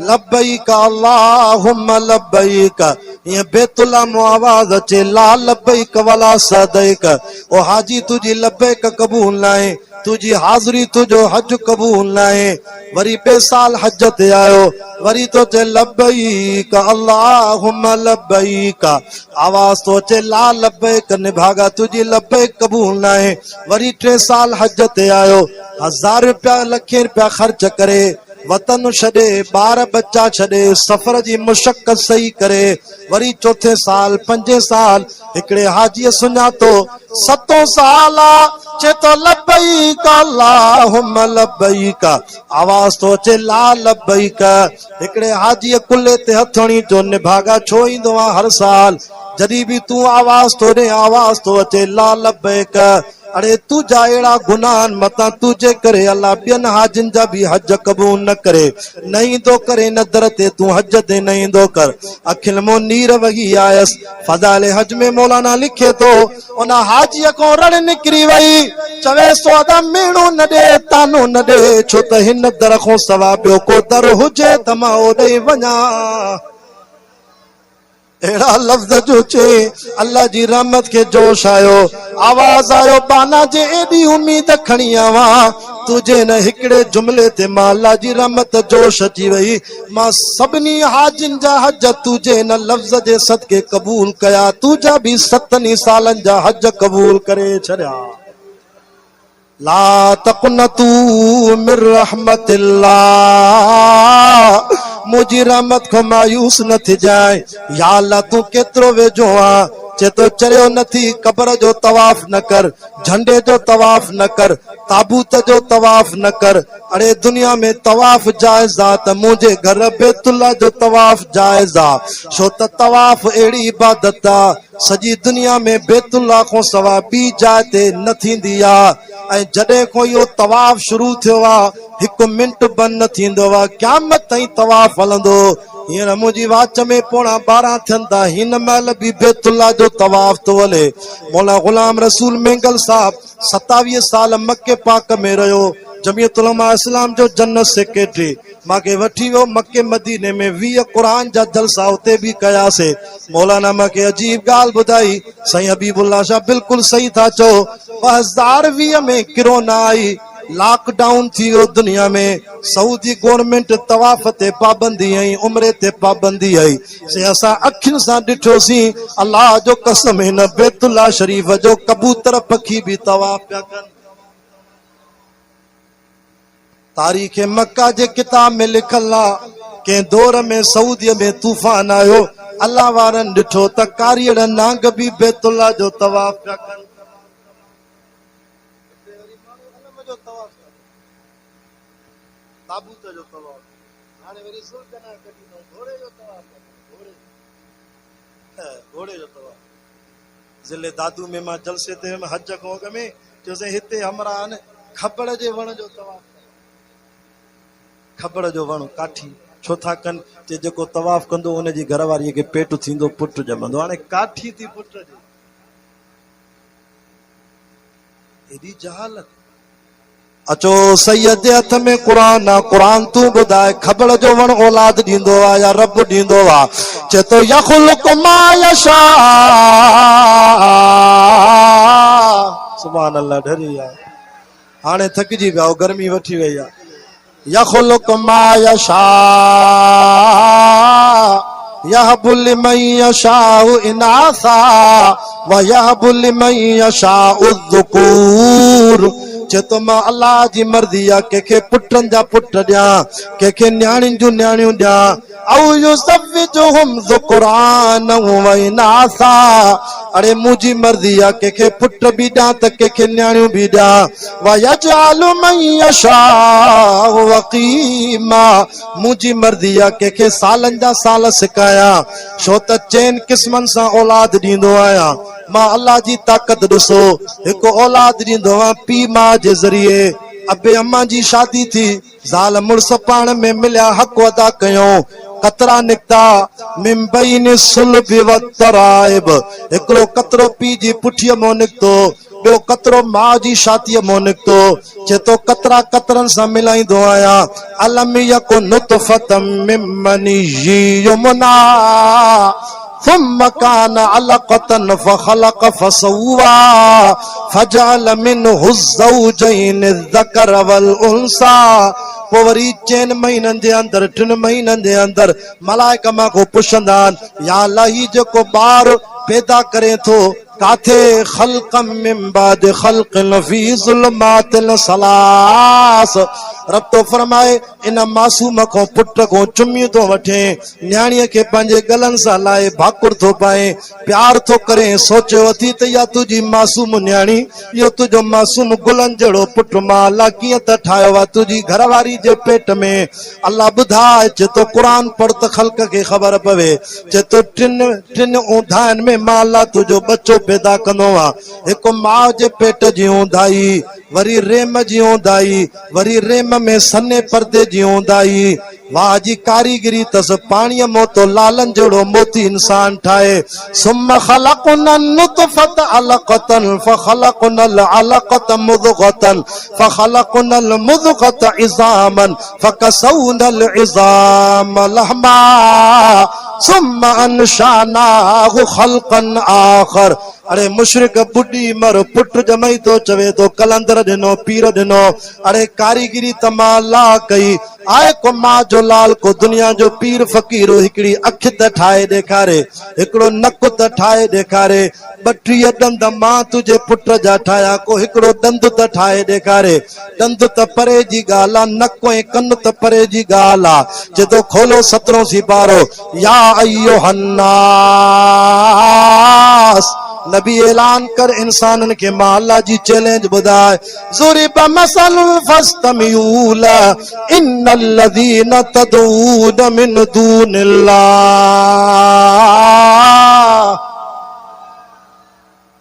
लब्बैक अल्लाहुम्मा लब्बैक। ये बैतुल्लाह मो आवाज अचे, ला लब्बैक वला सदैक। ओ हाजी तुझी लब्बैक कबूल नाहे, तुझी हाज़री तुझो हज कबूल नाहे। वरी बे साल हज ते आयो, वरी तो चे लब्बैक अल्लाहुम्मा लब्बैक। आवाज तो चे ला लब्बैक निभागा, तुझी लब्बैक कबूल नाहे। वरी 3 साल हज ते आयो, 1000 रुपया लखे रुपया खर्च करे, वतन छॾे, ॿार बच्चा छॾे, सफ़र जी मुशक्क़त सही करे। वरी 4थे साल 5 साल हिकिड़े हाजीअ सुञातो। 7 साल चे तो लब्बैक अल्लाहुम्मा लब्बैक। आवाज तो अचे ला लब्बैक। हिकिड़े हाजीअ कुल्ले ते हथ हणी चयो, निभागा छो ईंदो आहे हर साल, जॾहिं बि तूं आवाज तो ॾे आवाज तो अचे ला लब्बैक। अरे तुझा अहिड़ा गुनाहन मतां तुझे करे अल्लाह ॿियनि हाजिन जा भी हज कबूल न करे। न ईंदो करे नदर ते तूं हज ते न ईंदो कर। अखिल मो नीर वगी आयस। फज़ाइल हज में मौलाना लिखे तो, उन हाजीअ को रण निकिरी वई। चवे सो अदा मेणो न ॾे तानो न ॾे, छो त हिन दर खां सवा ॿियो को दर हुजे त मां ओॾे वञा। एड़ा लफ्ज जो चे अल्लाह जी रहमत के जोश आयो। आवाज आयो, बाना जे एडी उम्मीद खणी आवा, तुझे न हिकड़े जुमले ते मां अल्लाह जी रहमत जोश अची वई। मां सभिनी हाजिन जा हज तुझे न लफ्ज जे सदके कबूल कया। तुझा भी 7 सालन जा हज कबूल करे छड़िया। ला तक़नतू मिर रहमतिल्लाह। मुझी रहमत को मायूस न थी जाए। या अल्लाह तू केतिरो वेझो आ, चे तो चरियो नथी कब्र जो तवाफ न कर, झंडे जो तवाफ न कर, ताबूत जो तवाफ न कर। अरे दुनिया में तवाफ जायज़ आ त मुझे घर बैतुल्लाह जो तवाफ जायज़ आ। छो त तवाफ एड़ी इबादत आ सजी दुनिया में बैतुल्लाह को सवा बी जाए ते न थींदी आ। ऐं जॾहिं को यो तवाफ शुरू थियो आ, 1 मिंट बंद न थींदो आ, क़यामत ताईं तवाफ हलंदो। हींअर मुंहिंजी वाच में 12:15 थियनि था, हिन महिल भी बैतुल्लाह जो तवाफ तो हले। मौला गुलाम रसूल मेंगल साहब 27 साल मक्के पाक में रहियो, जमियत उलमा इस्लाम जो जनरल सेक्रेटरी। मांखे वठी वियो मक्के मदीने में, 20 कुरान जा जलसा उते भी कयासे। मौलाना मांखे अजीब ॻाल्हि ॿुधाई, साईं हबीबुल्लाह शाह बिल्कुल सही था चओ। 2020 में कोरोना आई, लॉकडाउन थी वियो दुनिया में। सऊदी गवर्नमेंट तवाफ ते पाबंदी आई, उम्रे ते पाबंदी आई। से असां अखियुनि सां ॾिठोसीं, अल्लाह जो कसम हिन बैतुल्लाह शरीफ जो कबूतर पखी भी तवाफ पिया कनि। तारीख़ मक्का जे किताब में लिखल आ, के दौर में सऊदीअ में तूफान आयो, अल्लाह वारन ॾिठो त कारीअ नांग बि बैतुल्ला जो तवाफ पिया कनि। ताबूत जो तवाफ हाणे वरी सुल्ताना कढी घोड़े जो तवाफ घोड़े जो तवाफ ज़िले दादू में मां जलसे ते हज खां अॻ में चयोसीं हिते हमरा न खबड़ जे वण जो तवाफ खबड़ जो वण काठी छो था कनि कि जेको तवाफ कंदो उनजी घरवारीअ खे पेट थींदो पुट ॼमंदो। हाणे काठी थी पुट जी एॾी जहालत। अचो सैयद जे हथ में क़ुरान आहे, क़ुरान तूं ॿुधाए खबड़ जो वण औलाद ॾींदो आहे या रब ॾींदो आहे? चए थो यख़्लुक़ु मा यशा। सुभान अल्लाह ढरी आहे हाणे थकिजी विया गर्मी वठी वई आहे। यख़्लुक़ु मा यशा यहबु लिमन यशाउ इनासा व यहबु लिमन यशाउ ज़ुकूर। चए तो मां अल्लाह जी मर्ज़ी आहे कंहिंखे पुटनि जा पुट ॾियां कंहिंखे न्याणियुनि जूं न्याणियूं ॾियां औ युज़व्विजुहुम ज़ुकरान व इनासा। अरे मुंहिंजी मर्ज़ी आहे कंहिंखे पुट बि ॾियां त कंहिंखे न्याणियूं बि ॾियां। व यजअलु मन यशाउ वक़ीमा। मुंहिंजी मर्ज़ी आहे कंहिंखे सालनि जा साल सिकायां छो त चइनि क़िस्मनि सां औलाद ॾींदो आहियां। मां अल्लाह जी ताक़त ॾिसो हिकु औलाद ॾींदो आहियां पीउ माउ जे ज़रिए। अबे अम्मा जी शादी थी ज़ाल मुड़ुस पाण में मिलिया हक़ अदा कयूं कतरा निकिता मिन बैन सुल्बि व तराइब। हिकिड़ो कतरो पीउ जी पुठीअ मां निकितो ॿियो कतरो माउ जी छातीअ मां निकितो। चए तो कतरा कतरनि सां मिलाईंदो आहियां। अलम यकुन नुतफ़तम मिन मनिय्यि युमना ثم كان علقة فخلق فسوى فجعل منه الزوجين الذكر والأنثى। पोइ वरी 4 महीननि जे अंदरि 3 महीननि जे अंदरि मलाइका मां को पुछंदा आहिनि या अल्लाह ही जेको ॿार पैदा करे थो काथे ख़ल्क़म मिन बाद ख़ल्क़िन फी ज़ुलमातिल सलास। रब तो फरमाए इन मासूम को पुट को चुमियूं तो वठे न्याणीअ खे पंहिंजे गलनि सां लाए भाकुर थो पाए प्यार थो करे सोचियो अथी त या तुंहिंजी मासूम न्याणी इहो तुंहिंजो मासूम गुलनि जहिड़ो पुट मां अल्लाह कीअं त ठाहियो आहे तुंहिंजी घरवारी जे पेट में। अल्लाह ॿुधाए चए तो क़ुरान पढ़ त ख़ल्क़ खे ख़बर पवे। चए तो 3 ऊंधाइनि में मां अल्लाह तुंहिंजो बच्चो पैदा कंदो आहे। हिकु माउ जे पेट जी ऊंधाई वरी रेम जी ऊंधाई वरी रेम में सने पर्दे जी ऊंधाई। वाह जी कारीगिरी तस पाणीअ मोतो लालन जहिड़ो मोती इंसान ठाहे। सुम ख़लक़नल नुतफ़त अलक़तन फ़ख़लक़नल अलक़त मुज़ग़तन फ़ख़लक़नल मुज़ग़त इज़ामन फ़कसौनल इज़ाम लहमा सुम अंशानाहु ख़ल्क़न आख़र। अरे मुशरिक बुढ़ी मर पुट जमई तो चवे तो कलंदर ॾिनो पीर ॾिनो। अरे कारीगिरी तमा ला कई आए को मां जो लाल को दुनिया जो पीर फ़कीर हिकिड़ी अखि त ठाहे ॾेखारे हिकिड़ो नक त ठाहे ॾेखारे 32 ॾंद मां तुंहिंजे पुट जा ठाहिया को हिकिड़ो ॾंद त ठाहे ॾेखारे। ॾंद त परे जी ॻाल्हि आहे नक ऐं कन त परे जी ॻाल्हि आहे। चए तो खोलो 17 सिपारो या अय्युहन्नास। नबी ऐलान कर इंसानन के मां अल्लाह जी चैलेंज ॿुधाए ज़ुरिब मसल फस्तमिऊ लह इन्नल लज़ीना तदऊन मिन दूनिल्लाह।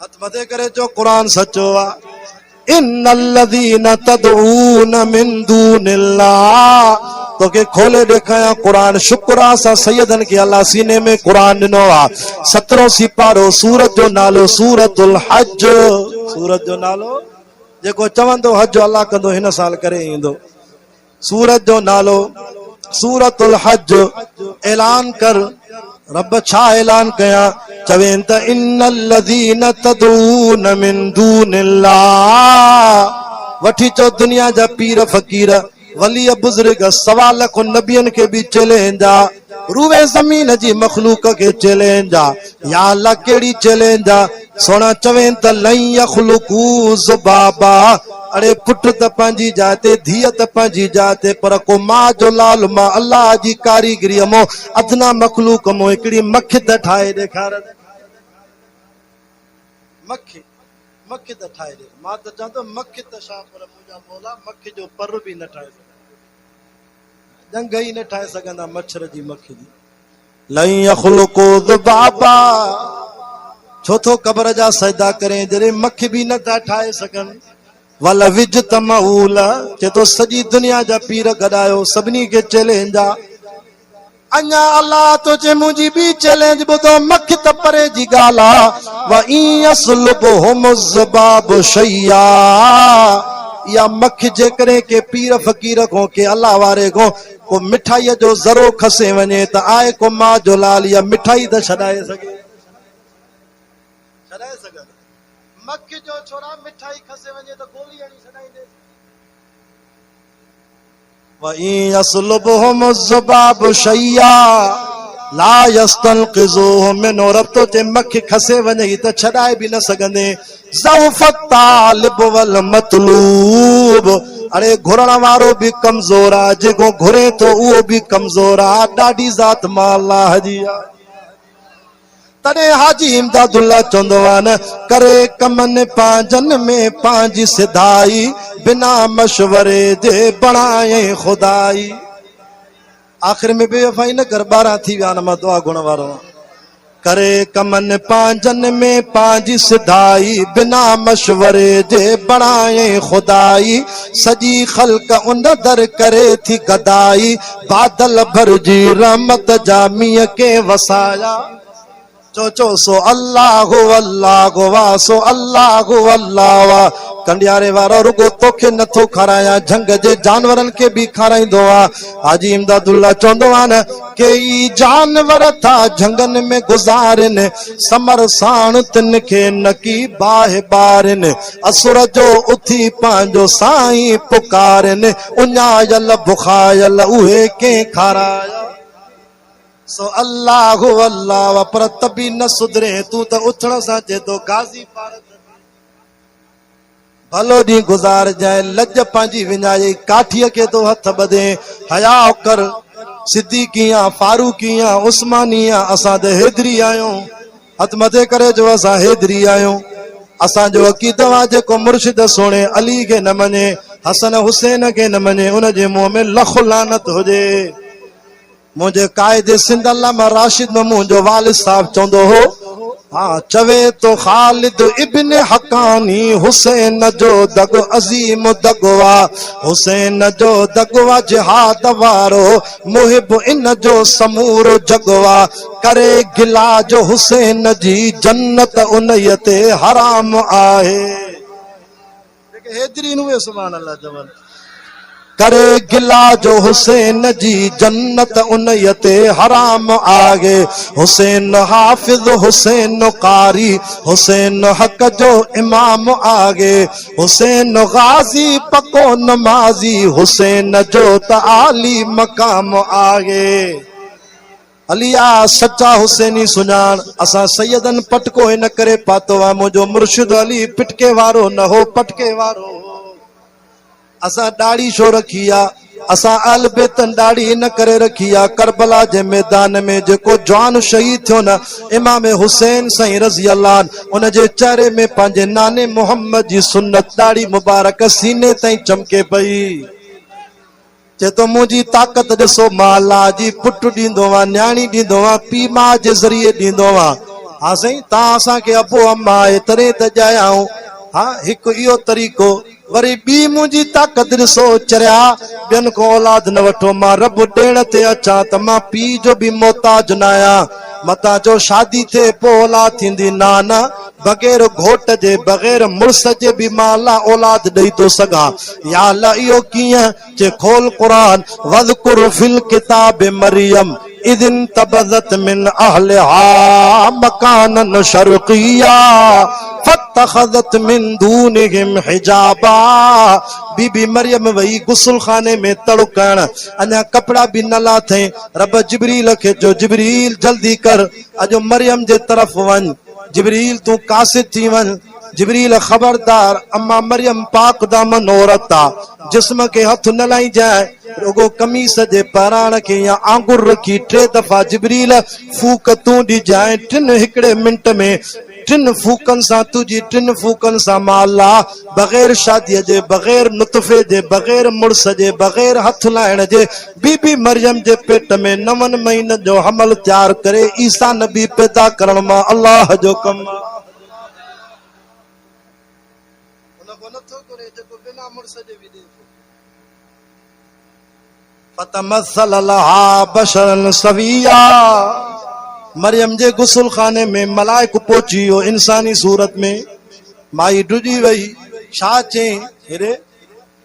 हथ मथे करे जो कुरान सचो आहे। इन्नल लज़ीना तदऊन मिन दूनिल्लाह। तोखे खोले ॾेखारियां क़ुरान शुक्र सां सैयदन खे अल्लाह सीने में क़ुरान ॾिनो आहे। 17 सिपारो सूरत जो नालो सूरतुल हज। सूरत जो नालो जेको चवंदो हज अल्लाह कंदो हिन साल करे ईंदो। सूरत जो नालो सूरतुल हज। ऐलान कर रब छा ऐलान कयां चवें त इन्नल लज़ीना तदऊन मिन दूनिल्लाह। वठी चो दुनिया जा पीर फ़कीर वली बुजुर्ग सवाल को नबियन के भी चैलेंज आ रूवे जमीन जी मखलूक के चैलेंज आ। या अल्लाह केड़ी चैलेंज आ सोना चवें त लई यखलुकू ज़ुबाबा अरे पुट त पंहिंजी जाते धीअ त पंहिंजी जाते पर को मां जो लाल मां अल्लाह जी कारीगरी मो अदना मखलूक मो हिकिड़ी मख त ठाहे ॾेखार मख त ठाहे ॾे मां त चवां थो मख त छा पर मुंहिंजा मौला मख जो पर बि न ठाहे सघंदा जंग ई न ठाहे सघंदा मच्छर जी मख जी लई यखलुकू ज़ुबाबा छो थो क़ब्र जा सजदा करें जॾहिं मख बि नथा ठाहे सघनि वल विज तमऊल चे तो सॼी दुनिया जा पीर गॾायो सभिनी खे चैलेंज आ अञा अल्लाह तो चे मुंहिंजी बि चैलेंज ॿुधो मख त परे जी ॻाल्हि आ व इन यसलुबहुम ज़बाब शैया या मख जेकॾहिं के पीर फ़कीर को के अल्लाह वारे को मिठाईअ जो ज़रो खसे वञे त आहे को मां जो लाल या मिठाई त छॾाए सघे मख जो छोरा मिठाई खसे वञे त गोली हणी छॾाईंदे व इन यसलुबहुम ज़बाब शैया ला यस्तनक़िज़ूहु मिन रब तो चे मख खसे वञे त छॾाए बि न सघंदे ज़ऊफ़ तालिब वल मतलूब अरे घुरण वारो बि कमज़ोर आ जेको घुरे तो उहो बि कमज़ोर आ ॾाढी ज़ात मां अल्लाह जी आ तॾहिं हाजी इमदादुल्ला चवंदो आहे न करे कमनि पंहिंजनि में पंहिंजी सिधाई बिना मशवरे जे बणाए खुदाई आख़िर में बेवफ़ाई न कर 12 थी विया न मां दुआ गुण वारो करे कमनि पंहिंजनि में पंहिंजी सिधाई बिना मशवरे जे बणाए खुदाई सॼी ख़ल्क़ उन दर करे थी गदाई बादल भरजी रहमत जा मींहं के वसाया चो सो अल्लाह अल्लाह वाह सो अल्लाह अल्लाह वाह कंडियारे वारो रुगो तोखे नथो खाराया झंग जे जानवरनि खे बि खाराईंदो आहे हाजी इमदादुल्ला चवंदो आहे न कई जानवर था झंगनि में गुज़ारनि समर साण तिन खे नकी बाहि ॿारनि असुर जो उथी पंहिंजो साईं पुकारनि उञायल बुखायल उहे कंहिं खाराया सो अल्लाह अल्लाह पर तबी न सुधरे तू त उथण सां चे तो गाज़ी पार भलो ॾींहुं गुज़ार जाए लज पंहिंजी विञाए काठीअ खे तो हथ ॿधे हया कर सिद्दीक़िया फारूक़िया उस्मानिया असां त हैदरी आहियूं हथ मथे करे जो असां हैदरी आहियूं असांजो अक़ीदो आहे जेको मुर्शिद सोणे अली खे न मञे हसन हुसैन खे न मञे उन जे मुंहं में लख लानत हुजे मुझे कायदे सिंध अल्लामा राशिद में मुझो वालिद साहब चवंदो हो हाँ चवे तो खालिद इब्न हकानी हुसैन जो दग अजीम दगवा हुसैन जो दगवा जिहाद वारो मुहिब इन जो समूरो जगवा करे गिला जो हुसैन जी जन्नत उनय ते हराम आहे हेदरी नुवे सुभान अल्लाह जवान करे गिला जो हुसैन जी जन्नत उनय ते हराम आगे हुसैन हाफिज हुसैन कारी हुसैन हक जो इमाम आगे हुसैन गाजी पको नमाजी हुसैन जो त आली मकाम आगे अलिया सच्चा हुसैनी सुञाण असां सैयदन पटको हिन करे पातो आहे मुंहिंजो मुर्शिद अली पिटके वारो न हो पटके वारो असां दाढ़ी छो रखी आहे असां अल बेतन दाढ़ी इन करे रखी आहे करबला जे मैदान में जेको जवान शहीद थियो न इमाम हुसैन साईं रज़ी अल्लाह उन जे चेहरे में पंहिंजे नाने मोहम्मद जी सुन्नत दाढ़ी मुबारक सीने ताईं चमके पई चे तो मुंहिंजी ताक़त ॾिसो मां अल्लाह जी पुट ॾींदो आहे न्याणी ॾींदो आहे पीउ माउ जे ज़रिए ॾींदो आहे हा साईं तव्हां असांखे अबो अम्मा एतिरे त ॼायाऊं हा हिकु इहो तरीक़ो वरी ॿी मुंहिंजी ताक़त ॾिसो चरिया ॿियनि को औलाद न वठो मां रब ॾियण ते अचां त मां पीउ जो बि मोहताज न आहियां मतां जो शादी थिए पोइ औलाद थींदी न बग़ैर घोट जे बग़ैर मुड़ुस जे बि मां अल्लाह औलाद ॾेई थो सघां या अल्लाह इहो कीअं जे खोल क़ुरान वज़कुर फिल किताब मरियम इदिन तबज़त मिन अहलिहा मकानन शर्क़िया फतखज़त मिन दूनिहिम हिजाबा बीबी मरियम वही गुसल खाने में तड़कण अञा कपड़ा भी न लाथे रब जिब्रील खे जो जिब्रील जल्दी कर अजो मरियम जे तरफ वन जिब्रील तू कासिद थी वन। जिब्रील खबरदार अम्मा मरियम पाक दामन औरत आ, जिस्म के हथ न लाई जाए, रुगो कमीस जे पराण के या आंगुर रखी 3 दफा जिब्रील फूक तू दी जाए 3 हिकड़े मिनट में। 3 फूकन सा तुझी 3 फूकन सा माला बगैर शादी जे, बगैर नुतफे जे, बगैर मुड़स जे, बगैर हथ लाइण जे बीबी मरियम जे पेट में 9 महीने जो हमल तैयार करे ईसा नबी पैदा करण मां अल्लाह जो कम। फतमस्सल लहा बशरन सविया। मरियम जे गुसल खाने में मलाइक पहुंची हो इंसानी सूरत में। माई डुजी वही छा चई हेरे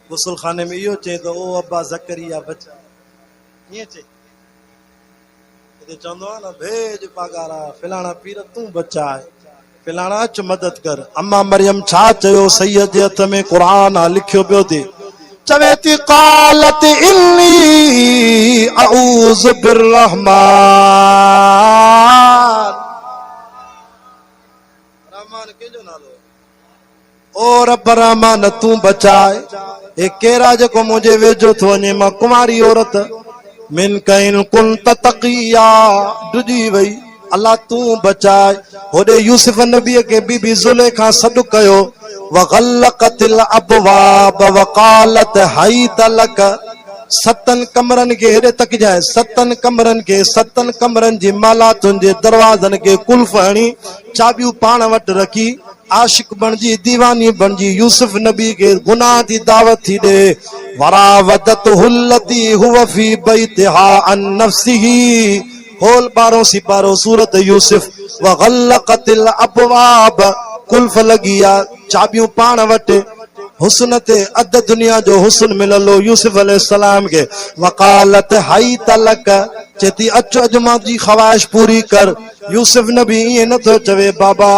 गुसल खाने में इहो चई तो ओ अब्बा ज़करिया बचा ये चई ते चवंदो आहे न भेज पगारा फिलाना पीर तू बचा है फिलाना अच मदद कर। अम्मा मरियम छा चयो सैयद जे हथ में क़ुरान आ लिखियो पियो थे चवे थी क़ालत इन्नी अऊज़ु बिर्रहमान। रहमान केजो नालो ओ रब रहमान तू बचाए। ए केरा जेको मुझे वेझो थो वञे मां कुमारी औरत मिन कैन कुंत तकिया डुजी वई अल्लाह तू बचाए। होडे यूसुफ नबी के बीबी ज़ुलेखा सॾु कयो वग़ल्लक़तिल अबवाब वक़ालत हैत लक। 7 कमरन के हेॾे तक जाए 7 कमरन के 7 कमरन जी माला तुंहिंजे दरवाज़न के कुल्फ हणी चाबियूं पाण वटि रखी आशिक बणजी दीवानी बणजी यूसुफ नबी के गुनाह दी दावत थी दे। वरावदत हुल्लती हुव फी बैतिहा अन नफ्सिही होल 12 सिपारो सूरत यूसुफ। वग़ल्लक़तिल अबवाब कुल्फ लगिया चाबियूं पाण वटि हुस्न ते अध दुनिया जो हुस्न मिललो यूसुफ अलैहिस्सलाम के। वक़ालत हैत लक चेती अच अज मां जी ख्वाहिश पूरी कर। यूसुफ नबी ये न तो चवे बाबा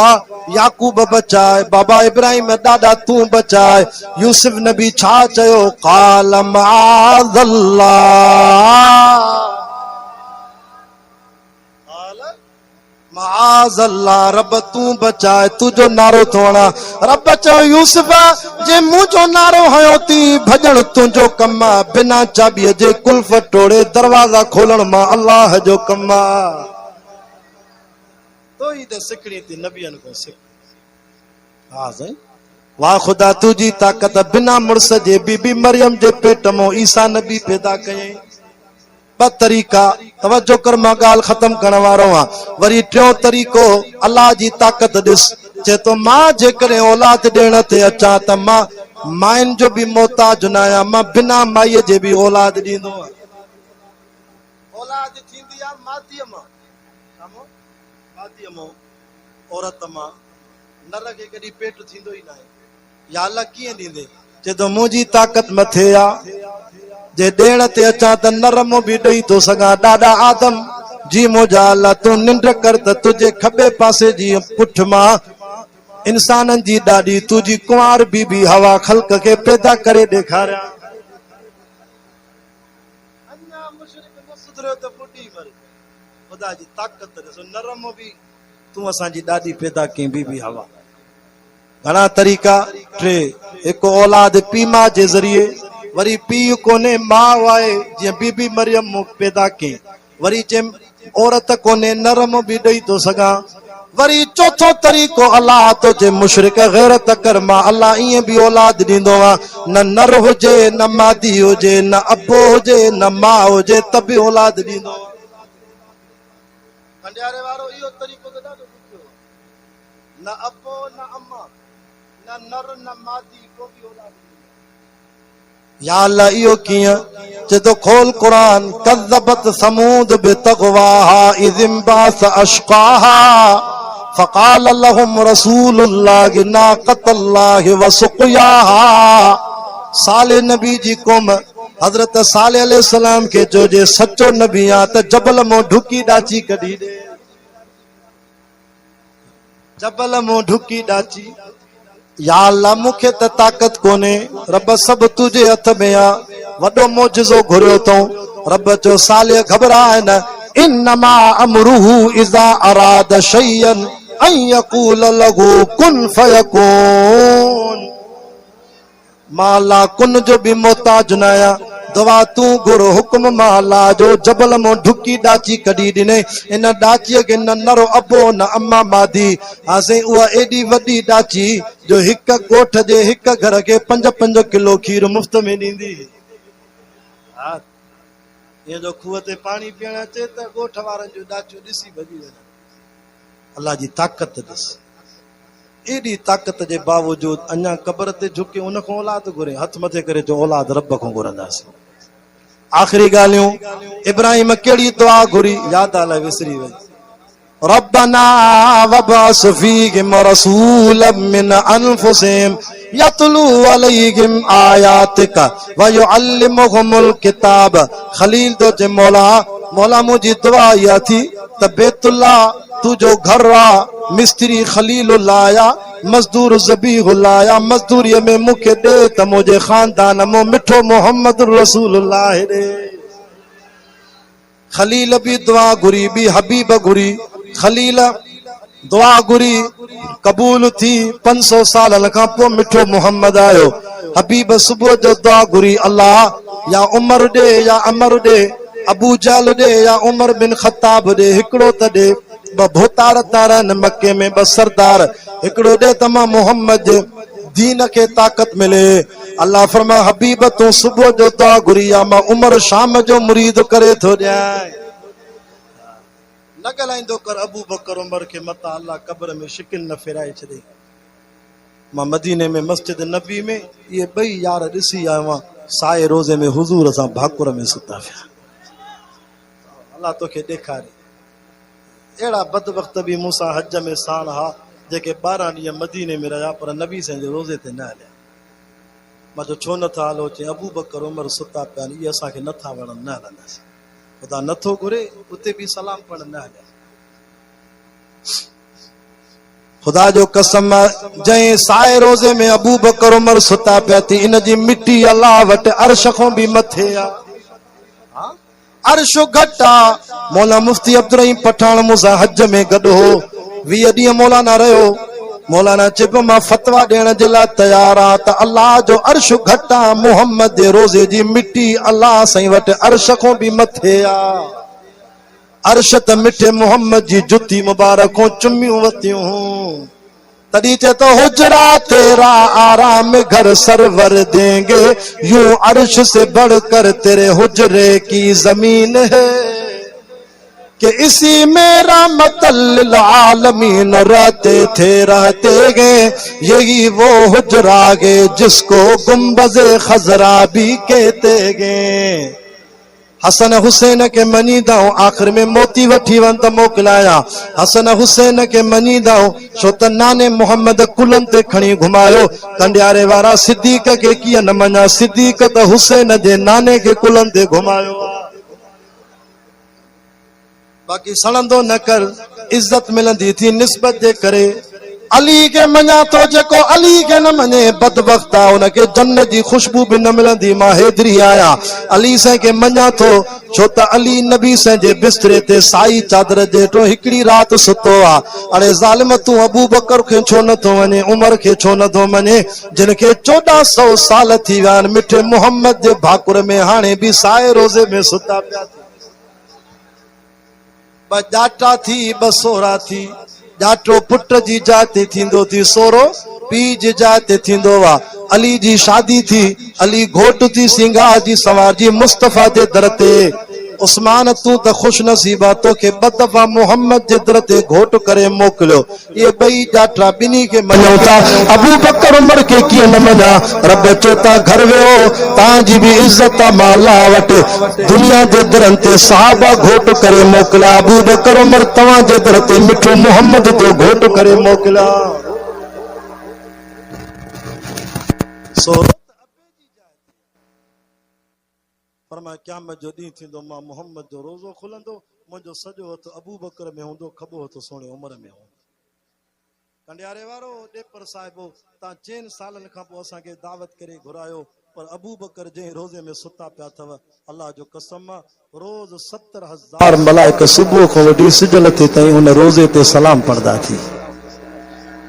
याकूब बचाए बाबा इब्राहिम दादा तू बचाए। यूसुफ नबी छा चयो क़ाल मआज़ल्लाह मआज़ल्लाह रब तू बचाए तुझो नारो थोड़ा। रब चो यूसुफ जे मुझो नारो हयो थी भजन तुझो कमा बिना चाबी जे कुल्फ तोड़े दरवाजा खोलण मां अल्लाह जो कमा। तो ही ते सिकड़ी थी नबियन को सिक। हां सही वाह खुदा तुझी ताकत बिना मुड़स जे बीबी मरियम जे पेट मो ईसा नबी पैदा कयई। 2 तरीका तवज्जो कर मां गाल खत्म करण वारो हां। वरी 3 तरीको अल्लाह जी ताकत दिस चे तो मां जे करे औलाद देण ते अचा त मां माइन जो भी मोहताज न आहियां मां बिना माईअ जे भी औलाद ॾींदो आहियां। औलाद थींदी आहे मादीअ मां मादीअ मां औरत मां नर खे कॾहिं पेट थींदो ई न आहे। या अल्लाह कीअं ॾींदे चे तो मुंहिंजी ताकत मथे आहे जे ॾेण ते अचा त नरम भी ॾेई थो सघां। ॾाॾा आदम जी मुंहिंजा अल्लाह तूं निंड कर त तुंहिंजे खॿे पासे जी पुठ मां इंसाननि जी ॾाॾी तुंहिंजी कुंवार बीबी हवा ख़ल्क़ खे पैदा करे ॾेखारियां। अञा मुशरिक न सुधरियो त ॿुॾी मर ख़ुदा जी ताकत ॾिसो नरम भी तूं असांजी ॾाॾी पैदा कई बीबी हवा। घणा तरीका 3 हिक औलाद पी मां जे ज़रिए वरी पीउ कोने मां वाए जीअं बीबी मरियम पैदा कई। वरी चे औरत कोने नरम भी ॾेई थो सघां। वरी 4थो तरीको अल्लाह तो चे मुशरिक गैरत कर मां अल्लाह ईअं भी औलाद ॾींदो आहे न नर हुजे न मादी हुजे न अबो हुजे न मां हुजे त भी औलाद ॾींदो आहे। कंडियारे वारो इहो तरीको त ॾाढो ॾुखियो न अबो न अम्मा न नर न मादी को भी औलाद या अल्लाह इहो कीअं चे तो खोल कुरान कज़बत समूद बितग़वाहा इज़ इंबास अशक़ाहा फ़क़ाल लहुम रसूलुल्लाहि नाक़तल्लाहि व सुक़याहा। साले नबी जी कौम हज़रत साले अलैहिस्सलाम के जो जे सच्चो नबी आ त जबल मो ढुकी डाची कढी दे। जबल मो ढुकी डाची या अल्लाह मूंखे त ताकत कोने रब सब तुझे हथ में आ वडो मोजज़ो घुरियो तो। रब जो साले घबराए न इन्नमा अमरुहु इज़ा अराद शयन अन यकूल लहू कुन फयकून। माला कुन जो भी मोहताज न आया, दवा तू गुरु हुक्म माला जो जबल मो ढुकी डाची कढी दिने। इन डाची के न नरो अबो न अम्मा मादी, आसे उहा एडी वडी डाची जो हिक गोठ जे हिक घर के 5-5 किलो खीर मुफ्त में दींदी। हाँ, ये जो खूह ते पानी पीण अचे त गोठ वारन जो डाचियूं ॾिसी भॼी वञनि। अल्लाह जी ताक़त ॾिस, एडी ताक़त जे बावजूद अञा कब्र ते झुके उन खां औलाद घुरे, हथ मथे करे जो औलाद रब खां घुरंदासीं। आखिरी ॻाल्हियूं, इब्राहिम कहिड़ी दुआ घुरी, याद आला विसरी वई। रब्बना वबअस फीहिम रसूलन मिन अनफुसिहिम यतलू अलैहिम आयातिका व युअल्लिमुहुमुल किताब। खलील तो जे मौला मुझी दुआ या थी त बैतुल्ला तू जो घर आ, मिस्त्री खलीलुल्लाह आया, मजदूर ज़बीहुल्लाह आया, मजदूरी में मुखे दे त मुझे खानदान मो मिठो मोहम्मद रसूलुल्लाह दे। खलील भी दुआ घुरी, भी हबीब घुरी। खलील दुआ घुरी, कबूल थी। 500 साल खां पोइ मिठो मोहम्मद आयो। हबीब सुबुह जो दुआ घुरी, अल्लाह या उमर दे या अमर दे, अबू जहल दे या उमर बिन खत्ताब दे, हिकिड़ो त दे। ब भोतार तारन मक्के में, ब सरदार, हिकिड़ो दे त मां मोहम्मद जे दीन के ताकत मिले। अल्लाह फरमा हबीब तू सुबुह जो दुआ घुरी आ, मां उमर शाम जो मुरीद करे थो ॾियां। न ॻाल्हाईंदो कर अबू बकर उमर के मता, अल्लाह कब्र में शिकिल न फिराए छॾे। मां मदीने में मस्जिद नबी में ये ॿई यार ॾिसी आयो आहियां, साए रोज़े में हुजूर सां भाकुर में सुता पिया। अल्लाह तोखे ॾेखारे। अहिड़ा बदबख्त बि मूंसां हज में साण हा, जेके 12 ॾींहं मदीने में रहिया पर नबी साईं जे रोज़े ते न हलिया। मां जो छो नथा हलो, चई अबू बकर उमर सुता पिया आहिनि, इहे असांखे नथा वणनि, न हलंदासीं। ख़ुदा नथो घुरे, उते बि सलाम पढ़ न हलिया। खुदा जो कसम, जंहिं साए रोज़े में अबू बकर उमर सुता पिया थी, इन जी मिट्टी अल्लाह वटि अर्श खां बि मथे आ। अर्श घटि आ। मौला मुफ्ती अब्दुल रहीम पठान मूंसां हज में गॾु हो। 20 ॾींहं मौलाना रहियो। मौलाना चइब मां फतवा ॾियण जे लाइ तयार आ त अल्लाह जो अर्श घटि आ, मोहम्मद जे रोज़े जी मिट्टी अल्लाह साईं वटि अर्श खां बि मथे आ। अर्श त मिठे मोहम्मद जी जुती मुबारकों चुमियूं वतियूं। तॾहिं चए तो हुजरा तेरा आराम घर सरवर देंगे, यूं अर्श से बढ़कर तेरे हुजरे की जमीन है, कि इसी में रहमतल आलमीन रहते थे रहते गए, यही वो हुजरा गे जिसको गुंबज़े खजरा भी कहते गए। हसन हुसैन के मनीदाऊं, आखिर में मोती वठी वन त मोकिलाया। हसन हुसैन के मनीदाऊं, छो त नाने मोहम्मद कुलन ते खणी घुमायो। कंडियारे वारा सिद्दीक के कीअं न मञा, सिद्दीक त हुसैन जे नाने के कुलन ते घुमायो। बाक़ी सड़ंदो न कर, इज्जत मिलंदी थी निस्बत जे करे। अली के मञा तो जेको अली के न मञे बदबख्त आ, उनके जन्नत जी खुशबू भी न मिलंदी। मां हेदरी आया अली साईं के मञा तो, छो त अली नबी साईं जे बिस्तरे ते साई चादर जेठो हिकड़ी रात सुतो आ। अरे ज़ालिम तू अबू बकर के छो नथो मञे, उमर के छो नथो मञे, जिन के 1400 साल थी विया आहिनि मिठे मोहम्मद जे भाकुर में, हाणे भी साए रोज़े में सुता पिया। 2 ॼाटा थी 2 सोरा थी। ॼाटो पुट जी जाते थींदो थी, सोरो पीउ जी जाते थींदो वा। अली जी शादी थी, अली घोट थी सिंगार जी सवार जी मुस्तफा जे दर ते। उस्मान तू त खुश नसीबा, तोखे 2 दफ़ा मोहम्मद जे दर ते घोट करे मोकिलियो। ये 2 ॼाटा ॿिन्ही के मञो था, अबू बकर उमर के कीअं न मञा। रब चो था घर वियो, तव्हांजी बि इज़त आ माला वटि। दुनिया जे दरनि ते सहाबा घोट करे मोकिलिया, अबू बकर उमर तव्हां जे दर ते मिठो मोहम्मद जो घोट करे मोकिलिया। फरमाया क़यामत जो ॾींहुं थींदो, मां मोहम्मद जो रोज़ो खुलंदो, मुंहिंजो सॼो हथ अबू बकर में हूंदो, खॿो हथ सोणे उमर में हूंदो। कंडियारे वारो ॾेपर साहिबो, तव्हां 4 सालनि खां पोइ असांखे दावत करे घुरायो, पर अबू बकर जंहिं रोज़े में सुता पिया अथव, अल्लाह जो कसम रोज़ 70,000 मलाइक सुबुह खां वठी सिज लथे ताईं उन रोज़े ते सलाम पढ़ंदा थी।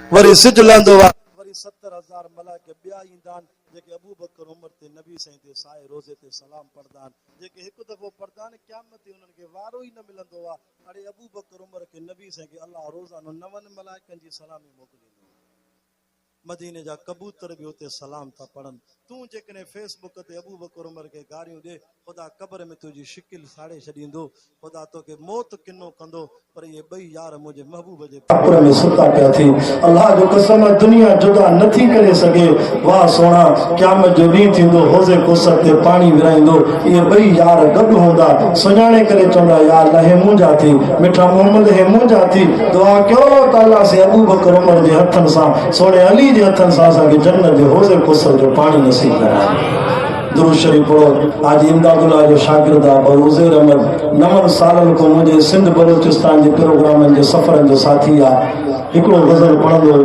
वरी सिज लहंदो आहे, वरी 70,000 मलाइका ॿिया ईंदा आहिनि जेके अबू बकर उमर ते नबी साईं ते साए रोज़े ते सलाम पढ़ंदा आहिनि, जेके हिकु दफ़ो पढ़ंदा आहिनि क़यामत ते उन्हनि खे वारो ई न मिलंदो आहे। अड़े अबू बकर उमर खे नबी साईं खे अलाह रोज़ानो 9 मलाइकनि जी सलामी मोकिलींदो। मदीने जा कबूतर भी उते सलाम था पढ़न। तू जेकने फेसबुक ते अबू बकर उमर के गारियों दे, खुदा कब्र में तुझी शिकिल साड़े छड़ींदो, खुदा तो के मौत किनो कंदो, पर ये बई यार मुझे महबूब जे कब्र में सुता पिया थी। अल्लाह जो कसम दुनिया जुदा नथी करे सके। वाह सोना क़यामत जो ॾींहुं थींदो, हौज़े कौसर ते पानी विराईंदो, ये बई यार गॾु हूंदा, सुञाणे करे चवंदा या अल्लाह हे मुंहिंजा थी, मिठा मोहम्मद हे मुंहिंजा थी। दुआ कयो त अल्लाह से अबू बकर उमर जे हथनि सां, सोने अली जे हथनि सां असांखे जन्नत जे हौज़े कौसर जो पानी नसीब कराए। दुरूद शरीफ पढ़ो। आज इमदादुल्लाह जो शागिर्द आहे बरूज़ेर अहमद 9 सालनि को मुझे सिंध बलोचिस्तान जे प्रोग्रामनि जे सफ़रनि जो साथी आहे। हिकिड़ो गज़ल पढ़ंदो